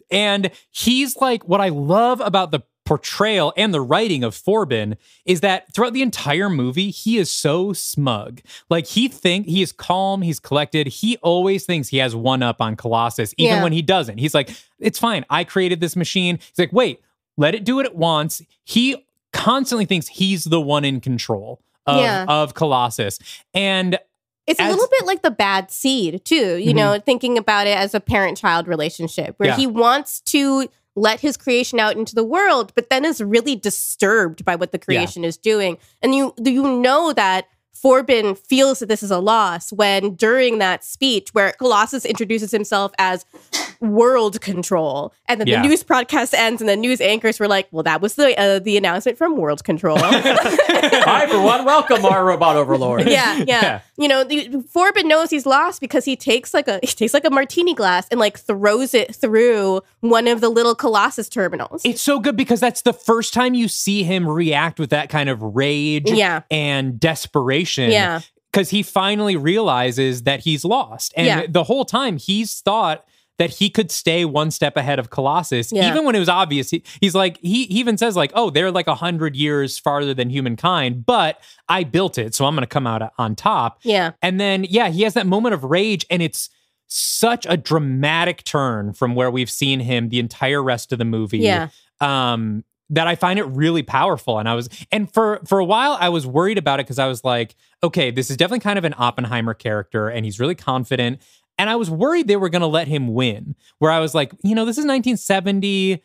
And he's like, what I love about the portrayal and the writing of Forbin is that throughout the entire movie, he is so smug. Like, he is calm, he's collected. He always thinks he has one up on Colossus, even when he doesn't. He's like, it's fine. I created this machine. He's like, wait, let it do what it wants. He constantly thinks he's the one in control of Colossus. And it's a little bit like the bad seed, too, you know, thinking about it as a parent-child relationship, where he wants to let his creation out into the world, but then is really disturbed by what the creation is doing. And you know that Forbin feels that this is a loss when during that speech where Colossus introduces himself as world control, and then the news broadcast ends and the news anchors were like, well, that was the announcement from world control. I, for one, welcome our robot overlord. Yeah. You know, Forbin knows he's lost because he takes like a martini glass and like throws it through one of the little Colossus terminals. It's so good because that's the first time you see him react with that kind of rage and desperation. Yeah. Because he finally realizes that he's lost. And the whole time he's thought that he could stay one step ahead of Colossus, even when it was obvious. He's like, he even says like, oh, they're like 100 years farther than humankind, but I built it, so I'm going to come out on top. Yeah. And then, he has that moment of rage, and it's such a dramatic turn from where we've seen him the entire rest of the movie. Yeah. That I find it really powerful. And for a while, I was worried about it because I was like, okay, this is definitely kind of an Oppenheimer character, and he's really confident. And I was worried they were going to let him win, where I was like, this is 1970.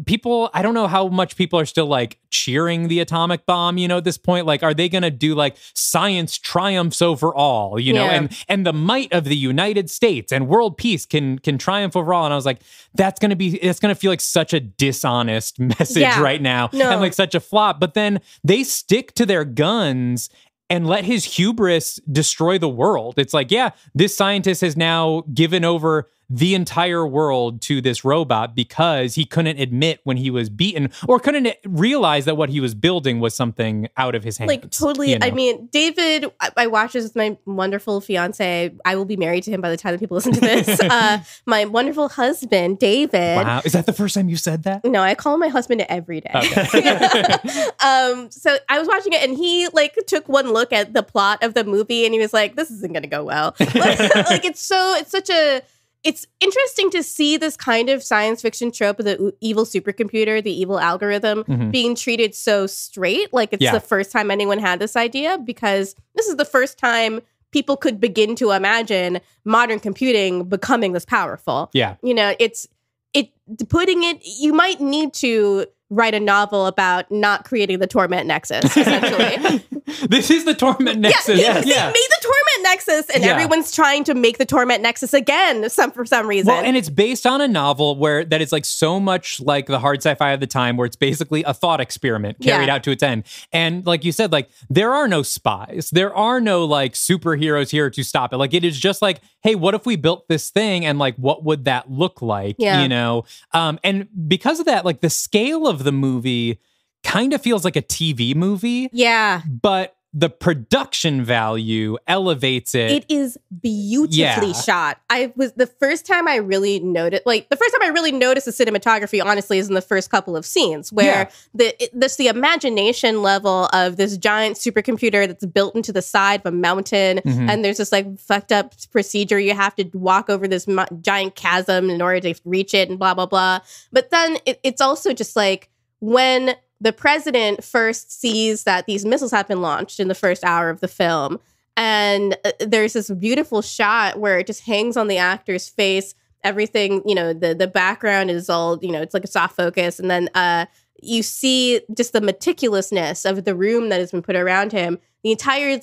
People, I don't know how much people are still like cheering the atomic bomb, at this point. Like, are they going to do like science triumphs over all, and the might of the United States and world peace can triumph over all? And I was like, it's going to feel like such a dishonest message right now and like such a flop. But then they stick to their guns and let his hubris destroy the world. It's like, this scientist has now given over the entire world to this robot because he couldn't admit when he was beaten or couldn't realize that what he was building was something out of his hands. Like, totally. I mean, David, I watch this with my wonderful fiance. I will be married to him by the time that people listen to this. My wonderful husband, David. Wow. Is that the first time you said that? No, I call him my husband every day. Okay. So I was watching it and he like took one look at the plot of the movie and he was like, this isn't going to go well. It's interesting to see this kind of science fiction trope of the evil supercomputer, the evil algorithm being treated so straight. Like it's the first time anyone had this idea, because this is the first time people could begin to imagine modern computing becoming this powerful. Yeah. You might need to write a novel about not creating the torment nexus, essentially. This is the torment nexus. He made the torment nexus, and everyone's trying to make the torment nexus again for some reason. Well, and it's based on a novel that is like so much like the hard sci-fi of the time, where it's basically a thought experiment carried out to its end. And like you said, like there are no spies, there are no like superheroes here to stop it. Like it is just like, hey, what if we built this thing, and like what would that look like? And because of that, like the scale of the movie kind of feels like a TV movie. Yeah. But the production value elevates it. It is beautifully shot. The first time I really noticed the cinematography, honestly, is in the first couple of scenes where the imagination level of this giant supercomputer that's built into the side of a mountain, and there's this like fucked up procedure. You have to walk over this giant chasm in order to reach it and blah, blah, blah. But then it's also just like when the president first sees that these missiles have been launched in the first hour of the film. And there's this beautiful shot where it just hangs on the actor's face. Everything, the background is all, it's like a soft focus. And then you see just the meticulousness of the room that has been put around him. The entire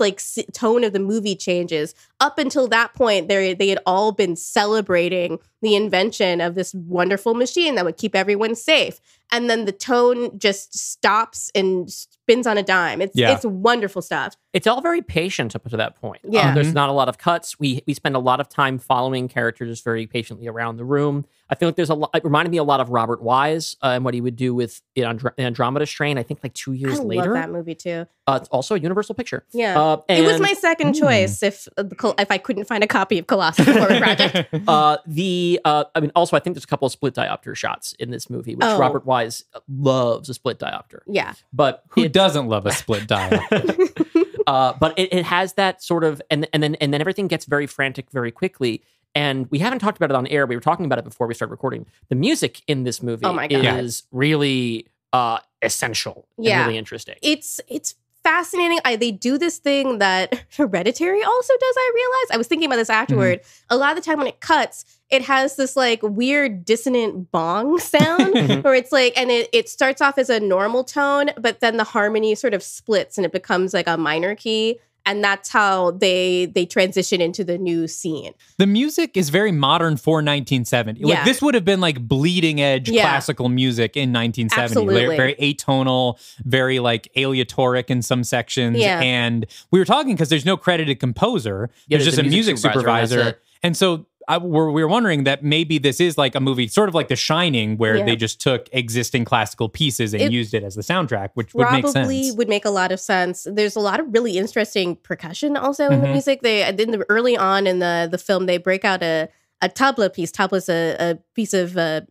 tone of the movie changes. Up until that point, they had all been celebrating the invention of this wonderful machine that would keep everyone safe. And then the tone just stops and spins on a dime. It's wonderful stuff. It's all very patient up to that point. Yeah. There's not a lot of cuts. We spend a lot of time following characters very patiently around the room. I feel like it reminded me a lot of Robert Wise and what he would do with Andromeda Strain, I think like 2 years later. I love that movie too. It's also a Universal picture. Yeah. It was my second choice if I couldn't find a copy of Colossus for Forbin Project. Also I think there's a couple of split diopter shots in this movie, which Robert Wise loves a split diopter. Yeah. But who doesn't love a split diopter? But it has that sort of, and then everything gets very frantic very quickly. And we haven't talked about it on air. We were talking about it before we started recording. The music in this movie is really essential and really interesting. It's fascinating. They do this thing that Hereditary also does, I realize. I was thinking about this afterward. A lot of the time when it cuts, it has this like weird dissonant bong sound where it's like, and it starts off as a normal tone, but then the harmony sort of splits and it becomes like a minor key. And that's how they transition into the new scene. The music is very modern for 1970. Like this would have been like bleeding edge classical music in 1970. Absolutely. Very atonal, very like aleatoric in some sections. Yeah. And we were talking because there's no credited composer. There's just a music supervisor. And so we were wondering that maybe this is like a movie, sort of like The Shining, where they just took existing classical pieces and used it as the soundtrack, which would make sense. Probably would make a lot of sense. There's a lot of really interesting percussion also in the music. Early on in the film, they break out a tabla piece. Tabla is a piece of a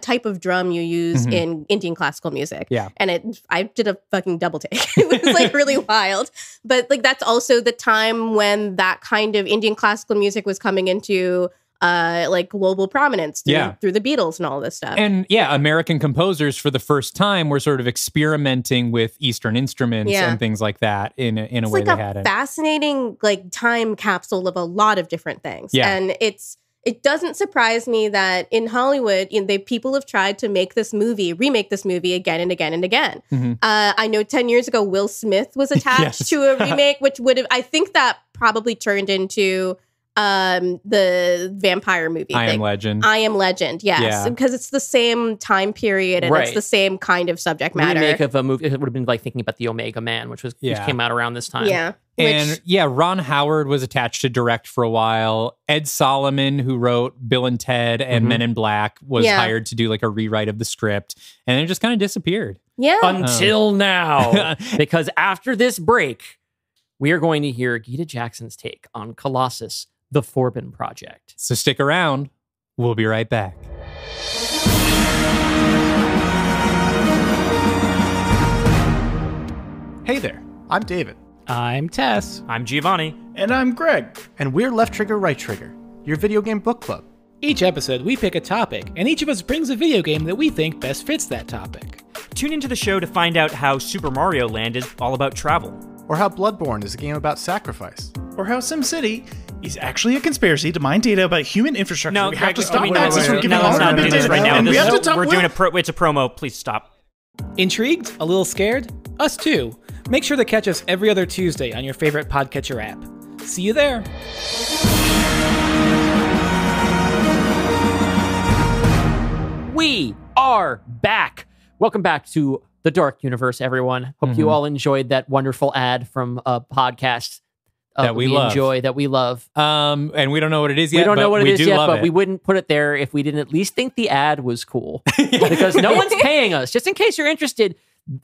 type of drum you use in Indian classical music. Yeah, and I did a fucking double take. It was like really wild. But like that's also the time when that kind of Indian classical music was coming into like global prominence through the Beatles and all this stuff. And American composers for the first time were sort of experimenting with Eastern instruments and things like that in a way like they had it. It's a fascinating like time capsule of a lot of different things. Yeah. And it doesn't surprise me that in Hollywood, people have tried to remake this movie again and again and again. I know 10 years ago, Will Smith was attached to a remake, which would have, I think that probably turned into the vampire movie. I Am Legend. I Am Legend, yes. Because it's the same time period and it's the same kind of subject matter. Remake of a movie, it would have been like thinking about The Omega Man, which came out around this time. Yeah. And Ron Howard was attached to direct for a while. Ed Solomon, who wrote Bill and Ted and Men in Black, was hired to do like a rewrite of the script. And then it just kind of disappeared. Yeah. Until now. Because after this break, we are going to hear Gita Jackson's take on Colossus, the Forbin Project. So stick around. We'll be right back. Hey there, I'm David. I'm Tess. I'm Giovanni. And I'm Greg. And we're Left Trigger, Right Trigger, your video game book club. Each episode, we pick a topic, and each of us brings a video game that we think best fits that topic. Tune into the show to find out how Super Mario Land is all about travel. Or how Bloodborne is a game about sacrifice. Or how SimCity is actually a conspiracy to mine data about human infrastructure. No, we have to stop no, Nazis from giving let's not do this right now. It's a promo. Please stop. Intrigued? A little scared? Us too. Make sure to catch us every other Tuesday on your favorite podcatcher app. See you there. We are back. Welcome back to the Dark Universe, everyone. Hope you all enjoyed that wonderful ad from a podcast that we love. And we don't know what it is yet. We don't know what it is yet, but it. we wouldn't put it there if we didn't at least think the ad was cool. Because no one's paying us. Just in case you're interested,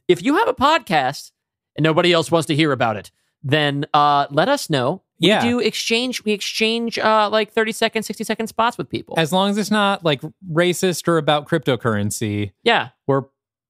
if you have a podcast and nobody else wants to hear about it, then let us know. We exchange like 30-second, 60-second spots with people. As long as it's not like racist or about cryptocurrency. Yeah. We're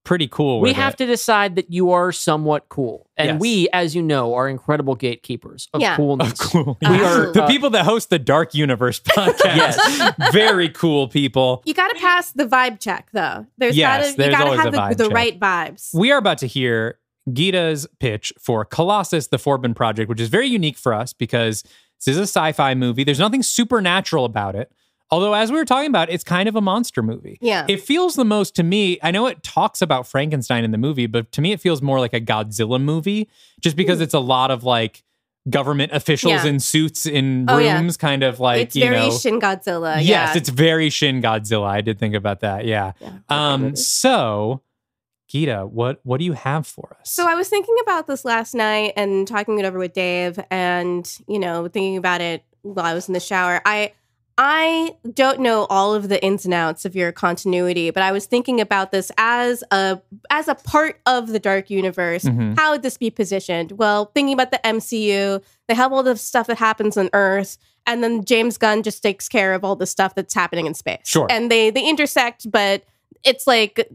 pretty cool with We have to decide that you are somewhat cool. And we, as you know, are incredible gatekeepers of coolness. We are the people that host the Dark Universe podcast. Very cool people. You got to pass the vibe check, though. You got to have the right vibes. We are about to hear Gita's pitch for Colossus, the Forbin Project, which is very unique for us because this is a sci-fi movie. There's nothing supernatural about it. Although, as we were talking about, it's kind of a monster movie. Yeah. It feels the most to me, I know it talks about Frankenstein in the movie, but to me it feels more like a Godzilla movie, just because it's a lot of like government officials in suits in rooms, kind of like, it's very Shin Godzilla. Yes, it's very Shin Godzilla. I did think about that. Yeah. So, Gita, what do you have for us? So I was thinking about this last night and talking it over with Dave and, thinking about it while I was in the shower. I don't know all of the ins and outs of your continuity, but I was thinking about this as a part of the Dark Universe. How would this be positioned? Well, thinking about the MCU, they have all the stuff that happens on Earth, and then James Gunn just takes care of all the stuff that's happening in space. Sure. And they intersect, but it's like,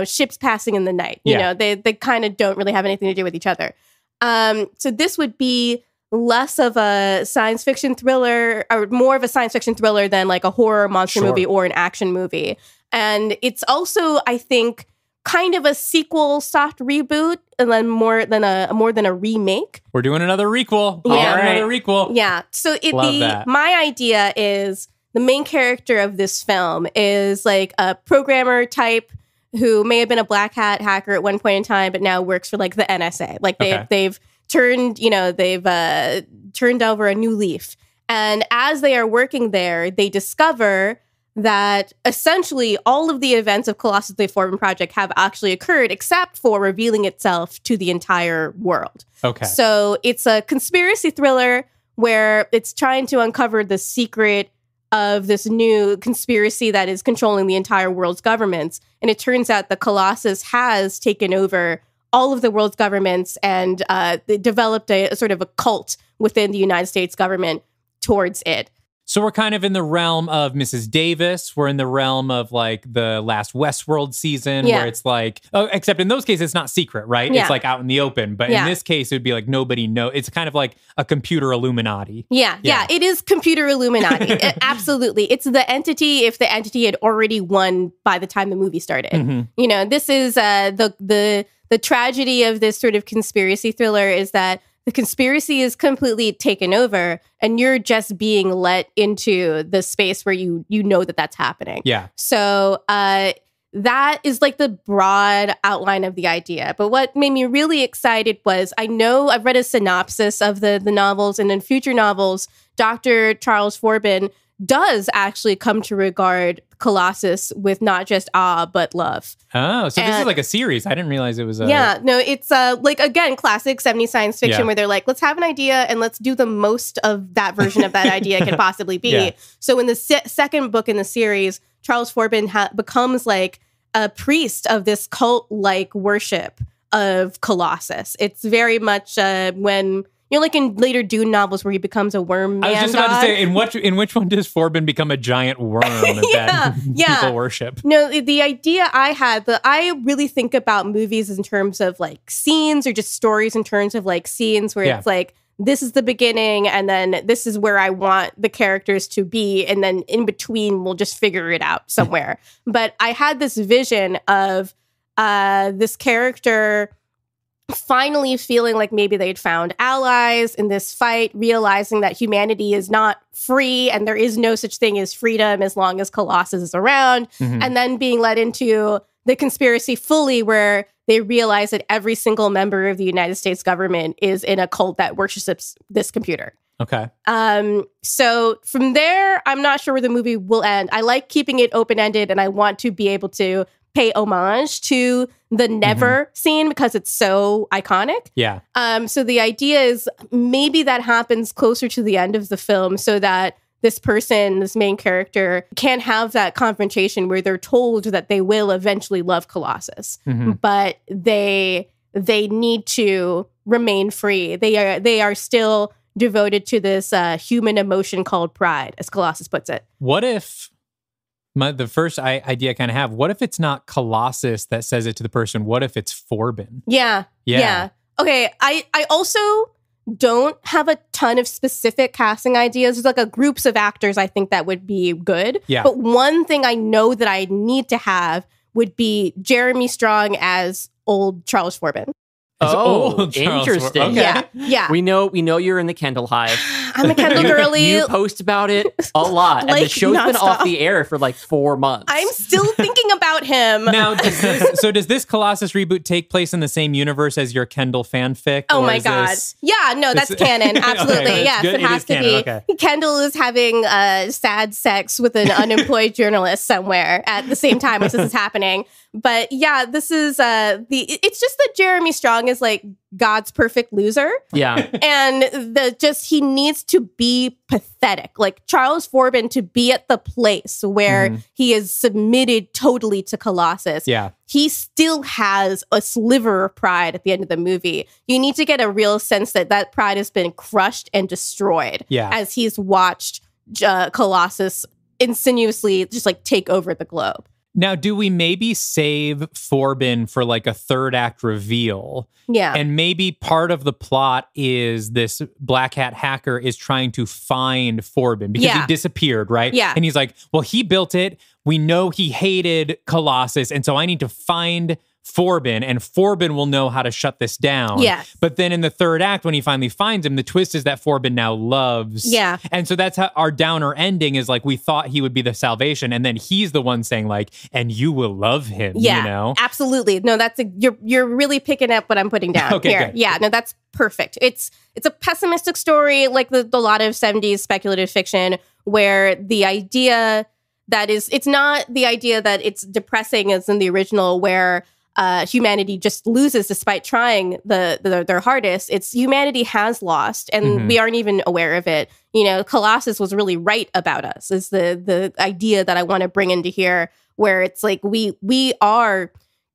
ships passing in the night. They kind of don't really have anything to do with each other. So this would be less of a science fiction thriller, or more of a science fiction thriller than like a horror monster movie or an action movie. And it's also, I think, kind of a sequel, soft reboot, and then more than a remake. We're doing another requel. Yeah. Another requel. Yeah. So Love that. my idea is the main character of this film is like a programmer type who may have been a black hat hacker at one point in time, but now works for like the NSA. Like they've turned, they've turned over a new leaf. And as they are working there, they discover that essentially all of the events of Colossus, the Forbin Project have actually occurred, except for revealing itself to the entire world. Okay. So it's a conspiracy thriller where it's trying to uncover the secret of this new conspiracy that is controlling the entire world's governments. And it turns out the Colossus has taken over all of the world's governments and they developed a sort of a cult within the United States government towards it. So we're kind of in the realm of Mrs. Davis. We're in the realm of like the last Westworld season where it's like, except in those cases, it's not secret, right? Yeah. It's like out in the open. But in this case, it would be like nobody knows. It's kind of like a computer Illuminati. Yeah. It is computer Illuminati. Absolutely. It's the entity if the entity had already won by the time the movie started. Mm-hmm. This is the tragedy of this sort of conspiracy thriller is that the conspiracy is completely taken over and you're just being let into the space where you know that that's happening. Yeah. So that is like the broad outline of the idea. But what made me really excited was I've read a synopsis of the novels, and in future novels, Dr. Charles Forbin does actually come to regard Colossus with not just awe, but love. Oh, so this is like a series. I didn't realize it was a... Yeah, no, it's like, again, classic 70s science fiction where they're like, let's have an idea and let's do the most of that version of that idea can possibly be. Yeah. So in the second book in the series, Charles Forbin becomes like a priest of this cult-like worship of Colossus. It's very much when... like in later Dune novels where he becomes a worm man. I was just about to say, in which one does Forbin become a giant worm that people worship? No, the idea I really think about movies in terms of like scenes or just stories in terms of like scenes where it's like, this is the beginning and then this is where I want the characters to be. And then in between, we'll just figure it out somewhere. But I had this vision of this character finally feeling like maybe they'd found allies in this fight, realizing that humanity is not free and there is no such thing as freedom as long as Colossus is around, and then being led into the conspiracy fully where they realize that every single member of the United States government is in a cult that worships this computer. Okay. So from there, I'm not sure where the movie will end. I like keeping it open-ended and I want to be able to pay homage to the never scene because it's so iconic. Yeah. So the idea is maybe that happens closer to the end of the film so that this person, this main character, can have that confrontation where they're told that they will eventually love Colossus, but they need to remain free. They are still devoted to this human emotion called pride, as Colossus puts it. What if... the first idea I kind of have, what if it's not Colossus that says it to the person? What if it's Forbin? Yeah. Okay, I also don't have a ton of specific casting ideas. There's like a groups of actors I think that would be good. Yeah. But one thing I know that I need to have would be Jeremy Strong as old Charles Forbin. Interesting. Okay. Yeah. We know you're in the Kendall hive. I'm a Kendall girly. You post about it a lot. Like, and the show's been nonstop. off the air for like 4 months. I'm still thinking about him. Now, does this Colossus reboot take place in the same universe as your Kendall fanfic? Oh my God. Yeah, no, that's canon. Absolutely. Okay, yes, good. it has to canon. be. Okay. Kendall is having sad sex with an unemployed journalist somewhere at the same time as this is happening. But yeah, this is it's just that Jeremy Strong is like God's perfect loser. Yeah. And he needs to be pathetic. Like Charles Forbin to be at the place where he is submitted totally to Colossus. Yeah. He still has a sliver of pride at the end of the movie. You need to get a real sense that pride has been crushed and destroyed as he's watched Colossus insinuously just like take over the globe. Now, do we maybe save Forbin for like a third act reveal? Yeah. And maybe part of the plot is this black hat hacker is trying to find Forbin because he disappeared, right? Yeah. And he's like, well, he built it. We know he hated Colossus. And so I need to find Forbin, and Forbin will know how to shut this down. Yes. But then in the third act, when he finally finds him, the twist is that Forbin now loves. Yeah. And so that's how our downer ending is, like, we thought he would be the salvation, and then he's the one saying, like, and you will love him, Yeah, you know? absolutely. No, you're really picking up what I'm putting down Okay, here. good. Yeah, no, that's perfect. It's a pessimistic story, like the lot of 70s speculative fiction, where the idea that it's not the idea that it's depressing as in the original, where humanity just loses despite trying their hardest. It's humanity has lost, and we aren't even aware of it. You know, Colossus was really right about us, is the idea that I want to bring into here, where it's like we are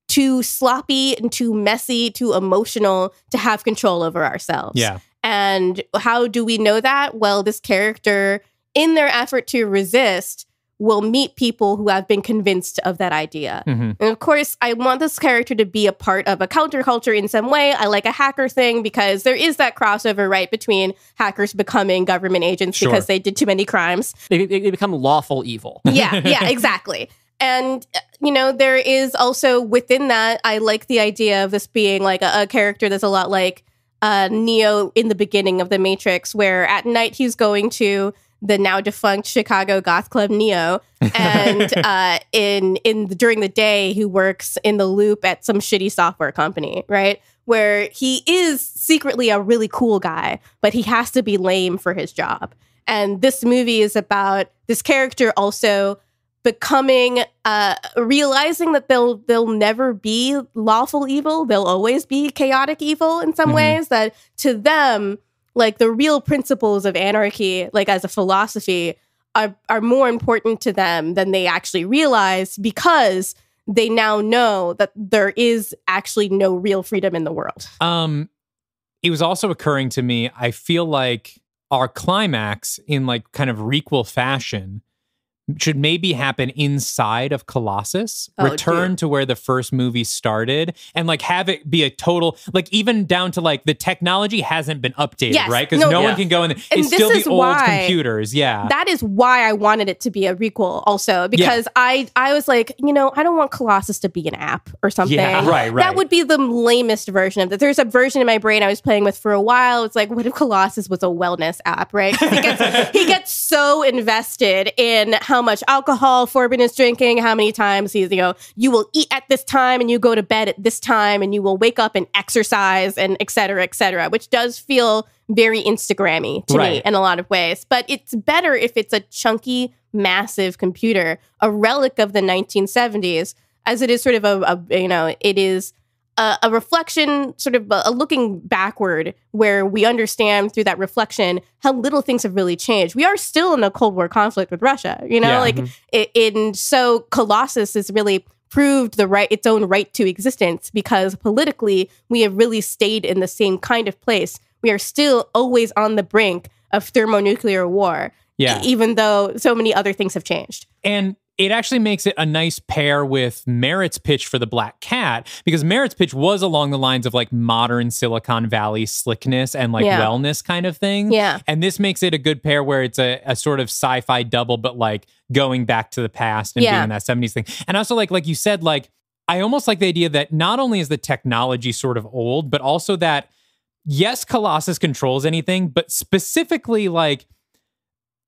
too sloppy and too messy, too emotional to have control over ourselves. Yeah. And how do we know that? Well, this character, in their effort to resist, will meet people who have been convinced of that idea. And of course, I want this character to be a part of a counterculture in some way. I like a hacker thing because there is that crossover, right, between hackers becoming government agents because they did too many crimes. They become lawful evil. Yeah, exactly. And, you know, there is also within that, I like the idea of this being like a character that's a lot like Neo in the beginning of The Matrix, where at night he's going to the now defunct Chicago goth club Neo, and during the day he works in the loop at some shitty software company, right? Where he is secretly a really cool guy, but he has to be lame for his job. And this movie is about this character also becoming, realizing that they'll never be lawful evil. They'll always be chaotic evil in some ways, that to them, like the real principles of anarchy, like as a philosophy, are more important to them than they actually realize, because they now know that there is actually no real freedom in the world. It was also occurring to me, I feel like our climax in like kind of requel fashion should maybe happen inside of Colossus, return to where the first movie started, and like have it be a total, like even down to like the technology hasn't been updated, right? Because no one can go in there. It's still the old computers. Yeah. That is why I wanted it to be a requel also, because I was like, you know, I don't want Colossus to be an app or something. Yeah, right. That would be the lamest version of that. There's a version in my brain I was playing with for a while. It's like, what if Colossus was a wellness app, right? He gets so invested in how much alcohol Forbin is drinking, how many times he's, you know, you will eat at this time and you go to bed at this time and you will wake up and exercise and et cetera, which does feel very Instagrammy to me in a lot of ways. But it's better if it's a chunky, massive computer, a relic of the 1970s, as it is sort of it is a reflection, sort of a looking backward, where we understand through that reflection how little things have really changed. We are still in a Cold War conflict with Russia, you know, so Colossus has really proved its own right to existence, because politically we have really stayed in the same kind of place. We are still always on the brink of thermonuclear war, even though so many other things have changed. And it actually makes it a nice pair with Merritt's pitch for the Black Cat, because Merritt's pitch was along the lines of like modern Silicon Valley slickness and like wellness kind of thing. Yeah. And this makes it a good pair where it's a sort of sci-fi double, but like going back to the past and doing that 70s thing. And also like you said, like, I almost like the idea that not only is the technology sort of old, but also that, yes, Colossus controls anything, but specifically like,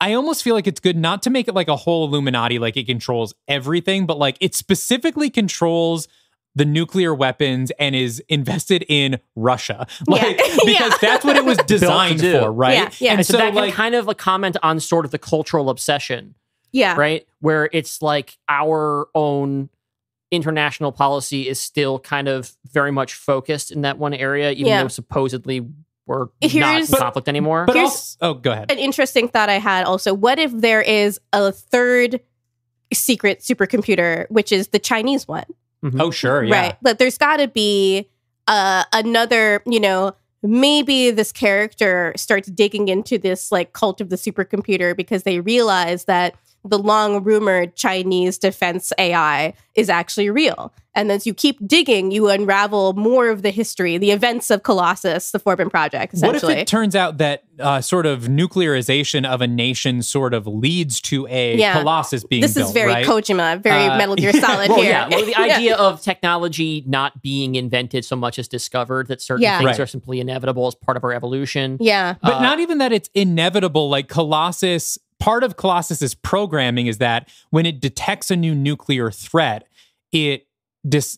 I almost feel like it's good not to make it like a whole Illuminati, like it controls everything, but like it specifically controls the nuclear weapons and is invested in Russia. Like, because that's what it was designed for, right? Yeah. And so that can kind of comment on sort of the cultural obsession. Yeah. Right? Where it's like our own international policy is still kind of very much focused in that one area, even though supposedly we're not in conflict anymore. But also, go ahead. An interesting thought I had also, what if there is a third secret supercomputer, which is the Chinese one? Oh, sure, yeah. Right. But there's got to be another, you know, maybe this character starts digging into this like cult of the supercomputer because they realize that the long rumored Chinese defense AI is actually real. And as you keep digging, you unravel more of the history, the events of Colossus, the Forbin Project, essentially. What if it turns out that sort of nuclearization of a nation sort of leads to a Colossus being built, This is very right? Kojima, very Metal Gear Solid Well, here. yeah. Well, the idea of technology not being invented so much as discovered, that certain things are simply inevitable as part of our evolution. Yeah. But not even that it's inevitable. Like Colossus, part of Colossus's programming is that when it detects a new nuclear threat, it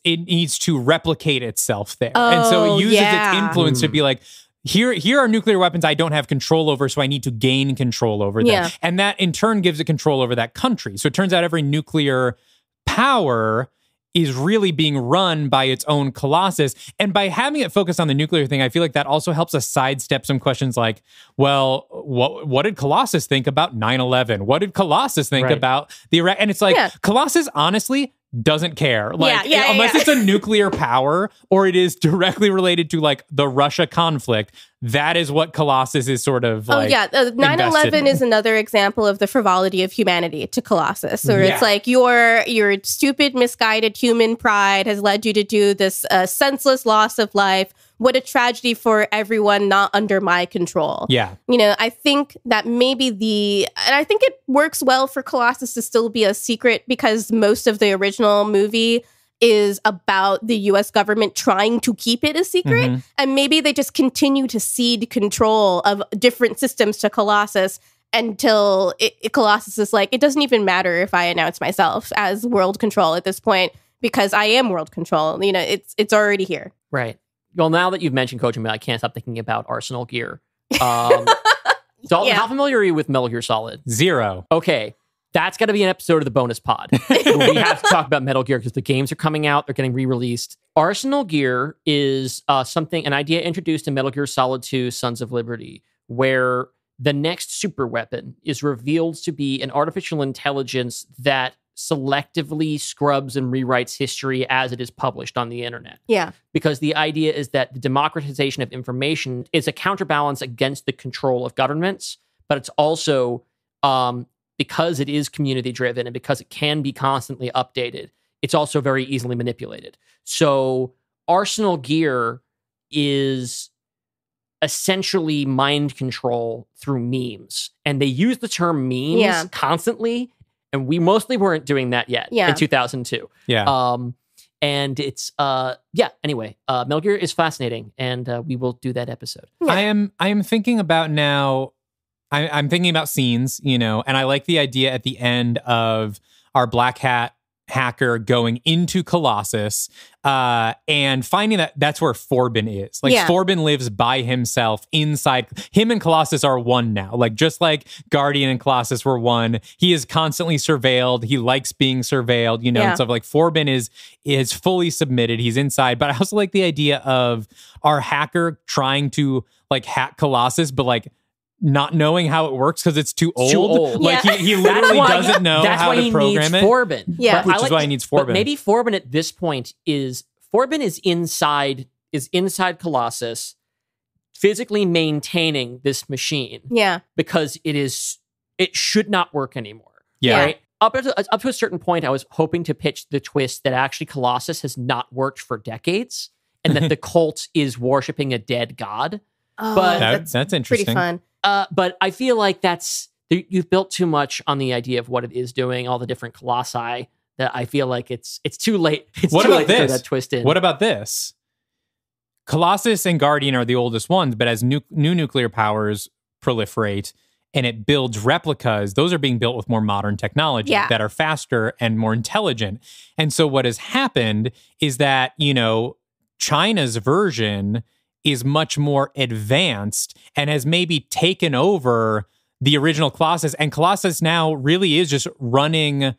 needs to replicate itself there. And so it uses its influence to be like, here are nuclear weapons I don't have control over, so I need to gain control over them. Yeah. And that in turn gives it control over that country. So it turns out every nuclear power is really being run by its own Colossus. And by having it focus on the nuclear thing, I feel like that also helps us sidestep some questions like, well, what did Colossus think about 9/11? What did Colossus think about the Iraq? And it's like, Colossus honestly doesn't care. Like, unless it's a nuclear power or it is directly related to like the Russia conflict, that is what Colossus is sort of like. 9/11 is another example of the frivolity of humanity to Colossus. Or it's like your stupid, misguided human pride has led you to do this senseless loss of life. What a tragedy for everyone not under my control. Yeah. You know, I think that maybe and I think it works well for Colossus to still be a secret because most of the original movie is about the US government trying to keep it a secret. Mm-hmm. And maybe they just continue to cede control of different systems to Colossus until Colossus is like, it doesn't even matter if I announce myself as world control at this point because I am world control. You know, it's already here. Right. Well, now that you've mentioned Kojima, I can't stop thinking about Arsenal Gear. Dalton, how familiar are you with Metal Gear Solid? 0. Okay. That's got to be an episode of the bonus pod. We have to talk about Metal Gear because the games are coming out. They're getting re-released. Arsenal Gear is an idea introduced in Metal Gear Solid 2 Sons of Liberty, where the next super weapon is revealed to be an artificial intelligence that selectively scrubs and rewrites history as it is published on the internet. Yeah. Because the idea is that the democratization of information is a counterbalance against the control of governments, but it's also, because it is community driven and because it can be constantly updated, it's also very easily manipulated. So Arsenal Gear is essentially mind control through memes. And they use the term memes constantly. And we mostly weren't doing that yet in 2002. Yeah. And it's, anyway, Metal Gear is fascinating, and we will do that episode. I am thinking about now, I'm thinking about scenes, you know, and I like the idea at the end of our Black Hat hacker going into Colossus and finding that that's where Forbin is. Like Forbin lives by himself inside. Him and Colossus are one now. Like just like Guardian and Colossus were one. He is constantly surveilled. He likes being surveilled, you know, and stuff. Like Forbin is fully submitted. He's inside. But I also like the idea of our hacker trying to like hack Colossus, but like not knowing how it works because it's too old. Like he literally doesn't know how to program it. Forbin. Yeah. Which is why he needs Forbin. But maybe Forbin at this point is inside Colossus, physically maintaining this machine. Yeah. Because it should not work anymore. Yeah. Right? Up to a certain point, I was hoping to pitch the twist that actually Colossus has not worked for decades and that the cult is worshiping a dead god. Oh, but that's interesting. Pretty fun. But I feel like you've built too much on the idea of what it is doing, all the different colossi, that I feel like it's too late. What about this? To throw that twist in. What about this? Colossus and Guardian are the oldest ones, but as new nuclear powers proliferate and it builds replicas, those are being built with more modern technology that are faster and more intelligent. And so what has happened is that, you know, China's version is much more advanced and has maybe taken over the original Colossus, and Colossus now really is just running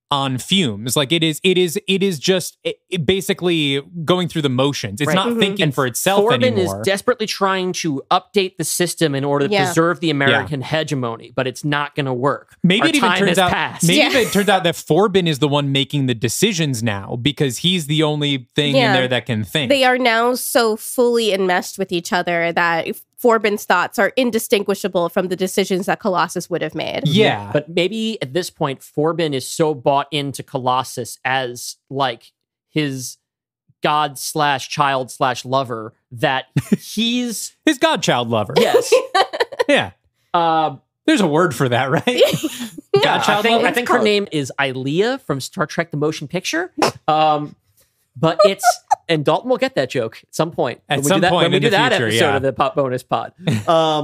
on fumes. Like it is just basically going through the motions. It's not thinking for itself Forbin anymore. is desperately trying to update the system in order to preserve the American hegemony, but it's not going to work. Maybe it even turns out that Forbin is the one making the decisions now because he's the only thing in there that can think. They are now so fully enmeshed with each other that Forbin's thoughts are indistinguishable from the decisions that Colossus would have made. Yeah. But maybe at this point, Forbin is so bought into Colossus as like his god/child/lover, that he's his godchild lover. Yes. Yeah. There's a word for that, right? Godchild lover. I think her name is Ilea from Star Trek: The Motion Picture. But it's, and Dalton will get that joke at some point. At some point when we in do the that future, episode of the Pop Bonus Pod.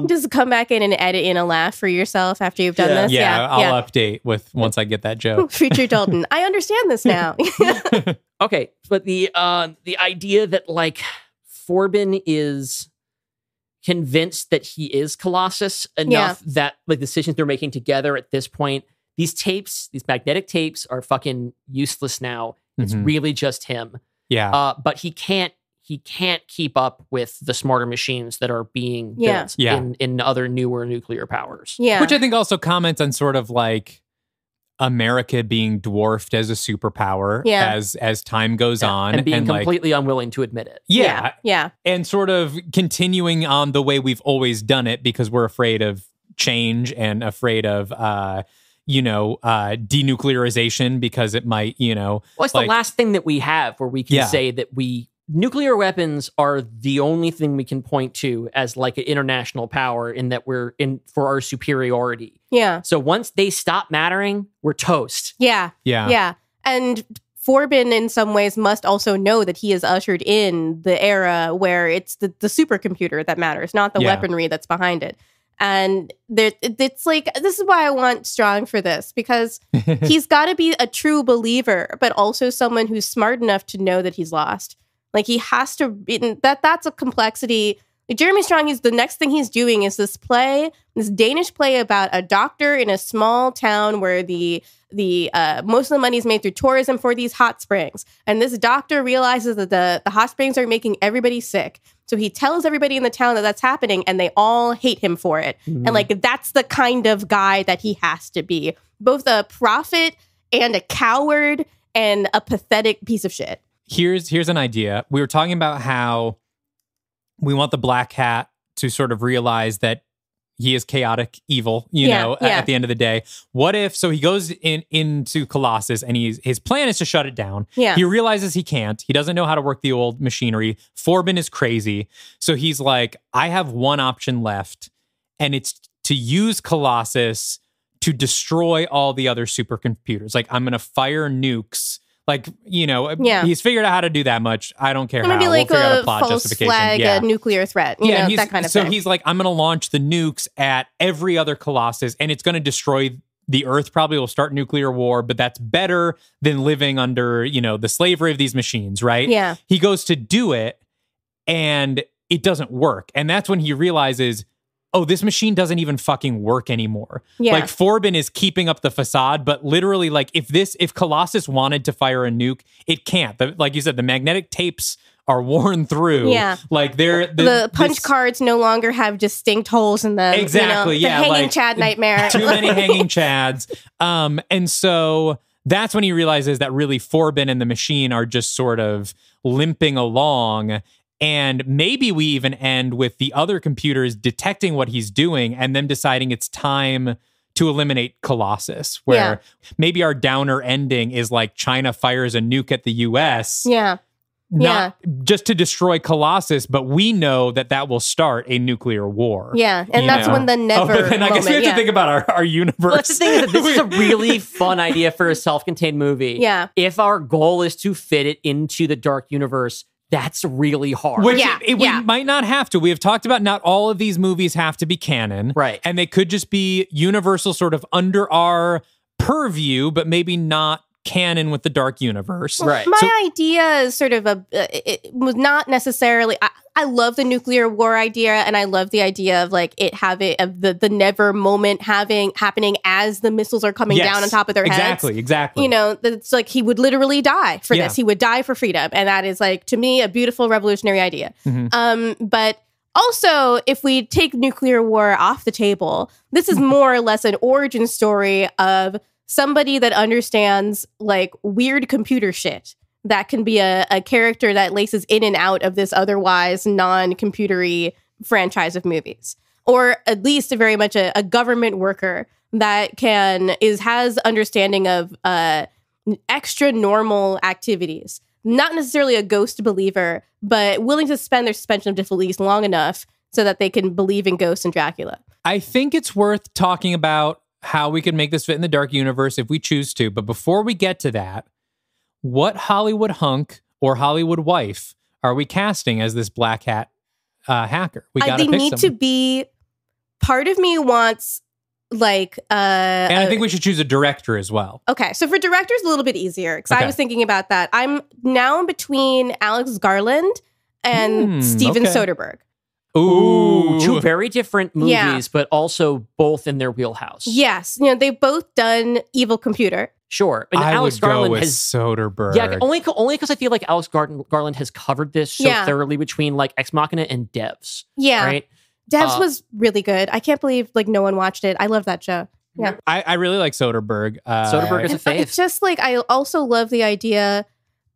Just come back in and edit in a laugh for yourself after you've done this. Yeah, I'll update once I get that joke. Future Dalton, I understand this now. Okay, but the idea that like Forbin is convinced that he is Colossus enough that like decisions they're making together at this point, these magnetic tapes are fucking useless now. It's really just him. Yeah. But he can't keep up with the smarter machines that are being built in other newer nuclear powers. Yeah. Which I think also comments on sort of like America being dwarfed as a superpower as time goes on. And being completely unwilling to admit it. Yeah. And sort of continuing on the way we've always done it because we're afraid of change and afraid of denuclearization because it might, well, it's the last thing that we have where we can say that nuclear weapons are the only thing we can point to as like an international power in that we're in for our superiority. Yeah. So once they stop mattering, we're toast. Yeah. And Forbin in some ways must also know that he has ushered in the era where it's the supercomputer that matters, not the weaponry that's behind it. And it's like, this is why I want Strong for this, because he's got to be a true believer, but also someone who's smart enough to know that he's lost. Like he has to be, that's a complexity. Like Jeremy Strong, the next thing he's doing is this Danish play about a doctor in a small town where the most of the money is made through tourism for these hot springs. And this doctor realizes that the hot springs are making everybody sick. So he tells everybody in the town that that's happening and they all hate him for it. Mm-hmm. And like, that's the kind of guy that he has to be. Both a prophet and a coward and a pathetic piece of shit. Here's an idea. We were talking about how we want the Black Hat to sort of realize that he is chaotic evil, at the end of the day. What if, so he goes into Colossus and his plan is to shut it down. Yeah. He realizes he can't. He doesn't know how to work the old machinery. Forbin is crazy. So he's like, I have one option left, and it's to use Colossus to destroy all the other supercomputers. Like, I'm going to fire nukes. Like, he's figured out how to do that much. I don't care how. Maybe like we'll figure out a plot false justification. flag, a nuclear threat, that kind of thing. So he's like, I'm going to launch the nukes at every other Colossus, and it's going to destroy the Earth. Probably will start nuclear war, but that's better than living under, the slavery of these machines, right? Yeah. He goes to do it, and it doesn't work. And that's when he realizes, oh, this machine doesn't even fucking work anymore. Yeah. Like Forbin is keeping up the facade, but literally like if Colossus wanted to fire a nuke, it can't. Like you said, the magnetic tapes are worn through. Yeah. Like the punch cards no longer have distinct holes in them. Exactly. The hanging Chad nightmare. Too many hanging Chads. And so that's when he realizes that really Forbin and the machine are just sort of limping along. And maybe we even end with the other computers detecting what he's doing and them deciding it's time to eliminate Colossus, where maybe our downer ending is like China fires a nuke at the US. Yeah. Not just to destroy Colossus, but we know that will start a nuclear war. Yeah, and that's when the never but then I guess we have to think about our universe. Well, that's the thing is that this is a really fun idea for a self-contained movie. Yeah. If our goal is to fit it into the dark universe, that's really hard. Which we might not have to. We have talked about not all of these movies have to be canon. Right. And they could just be universal sort of under our purview, but maybe not canon with the dark universe. Right. My idea is sort of it was not necessarily, I love the nuclear war idea, and I love the idea of like it having the never moment happening as the missiles are coming down on top of their heads. Exactly. It's like he would literally die for this. He would die for freedom, and that is like to me a beautiful revolutionary idea. Mm-hmm. But also, if we take nuclear war off the table, this is more or less an origin story of somebody that understands like weird computer shit that can be a character that laces in and out of this otherwise non-computery franchise of movies, or at least very much a government worker that has understanding of extra normal activities not necessarily a ghost believer, but willing to suspend their suspension of disbelief long enough so that they can believe in ghosts and Dracula. I think it's worth talking about how we could make this fit in the dark universe if we choose to. But before we get to that, what Hollywood hunk or Hollywood wife are we casting as this black hat hacker? We got They need to be. Part of me wants like and I think we should choose a director as well. Okay, so for directors a little bit easier because I was thinking about that. I'm now in between Alex Garland and Steven Soderbergh. Ooh, two very different movies, but also both in their wheelhouse. Yes, they've both done Evil Computer. Sure, and I Alex would Garland go with has Soderbergh. Yeah, only because I feel like Alex Garland has covered this so thoroughly between like Ex Machina and Devs. Yeah, right. Devs was really good. I can't believe like no one watched it. I love that show. Yeah, I really like Soderbergh. Soderbergh is a fave. It's just like I also love the idea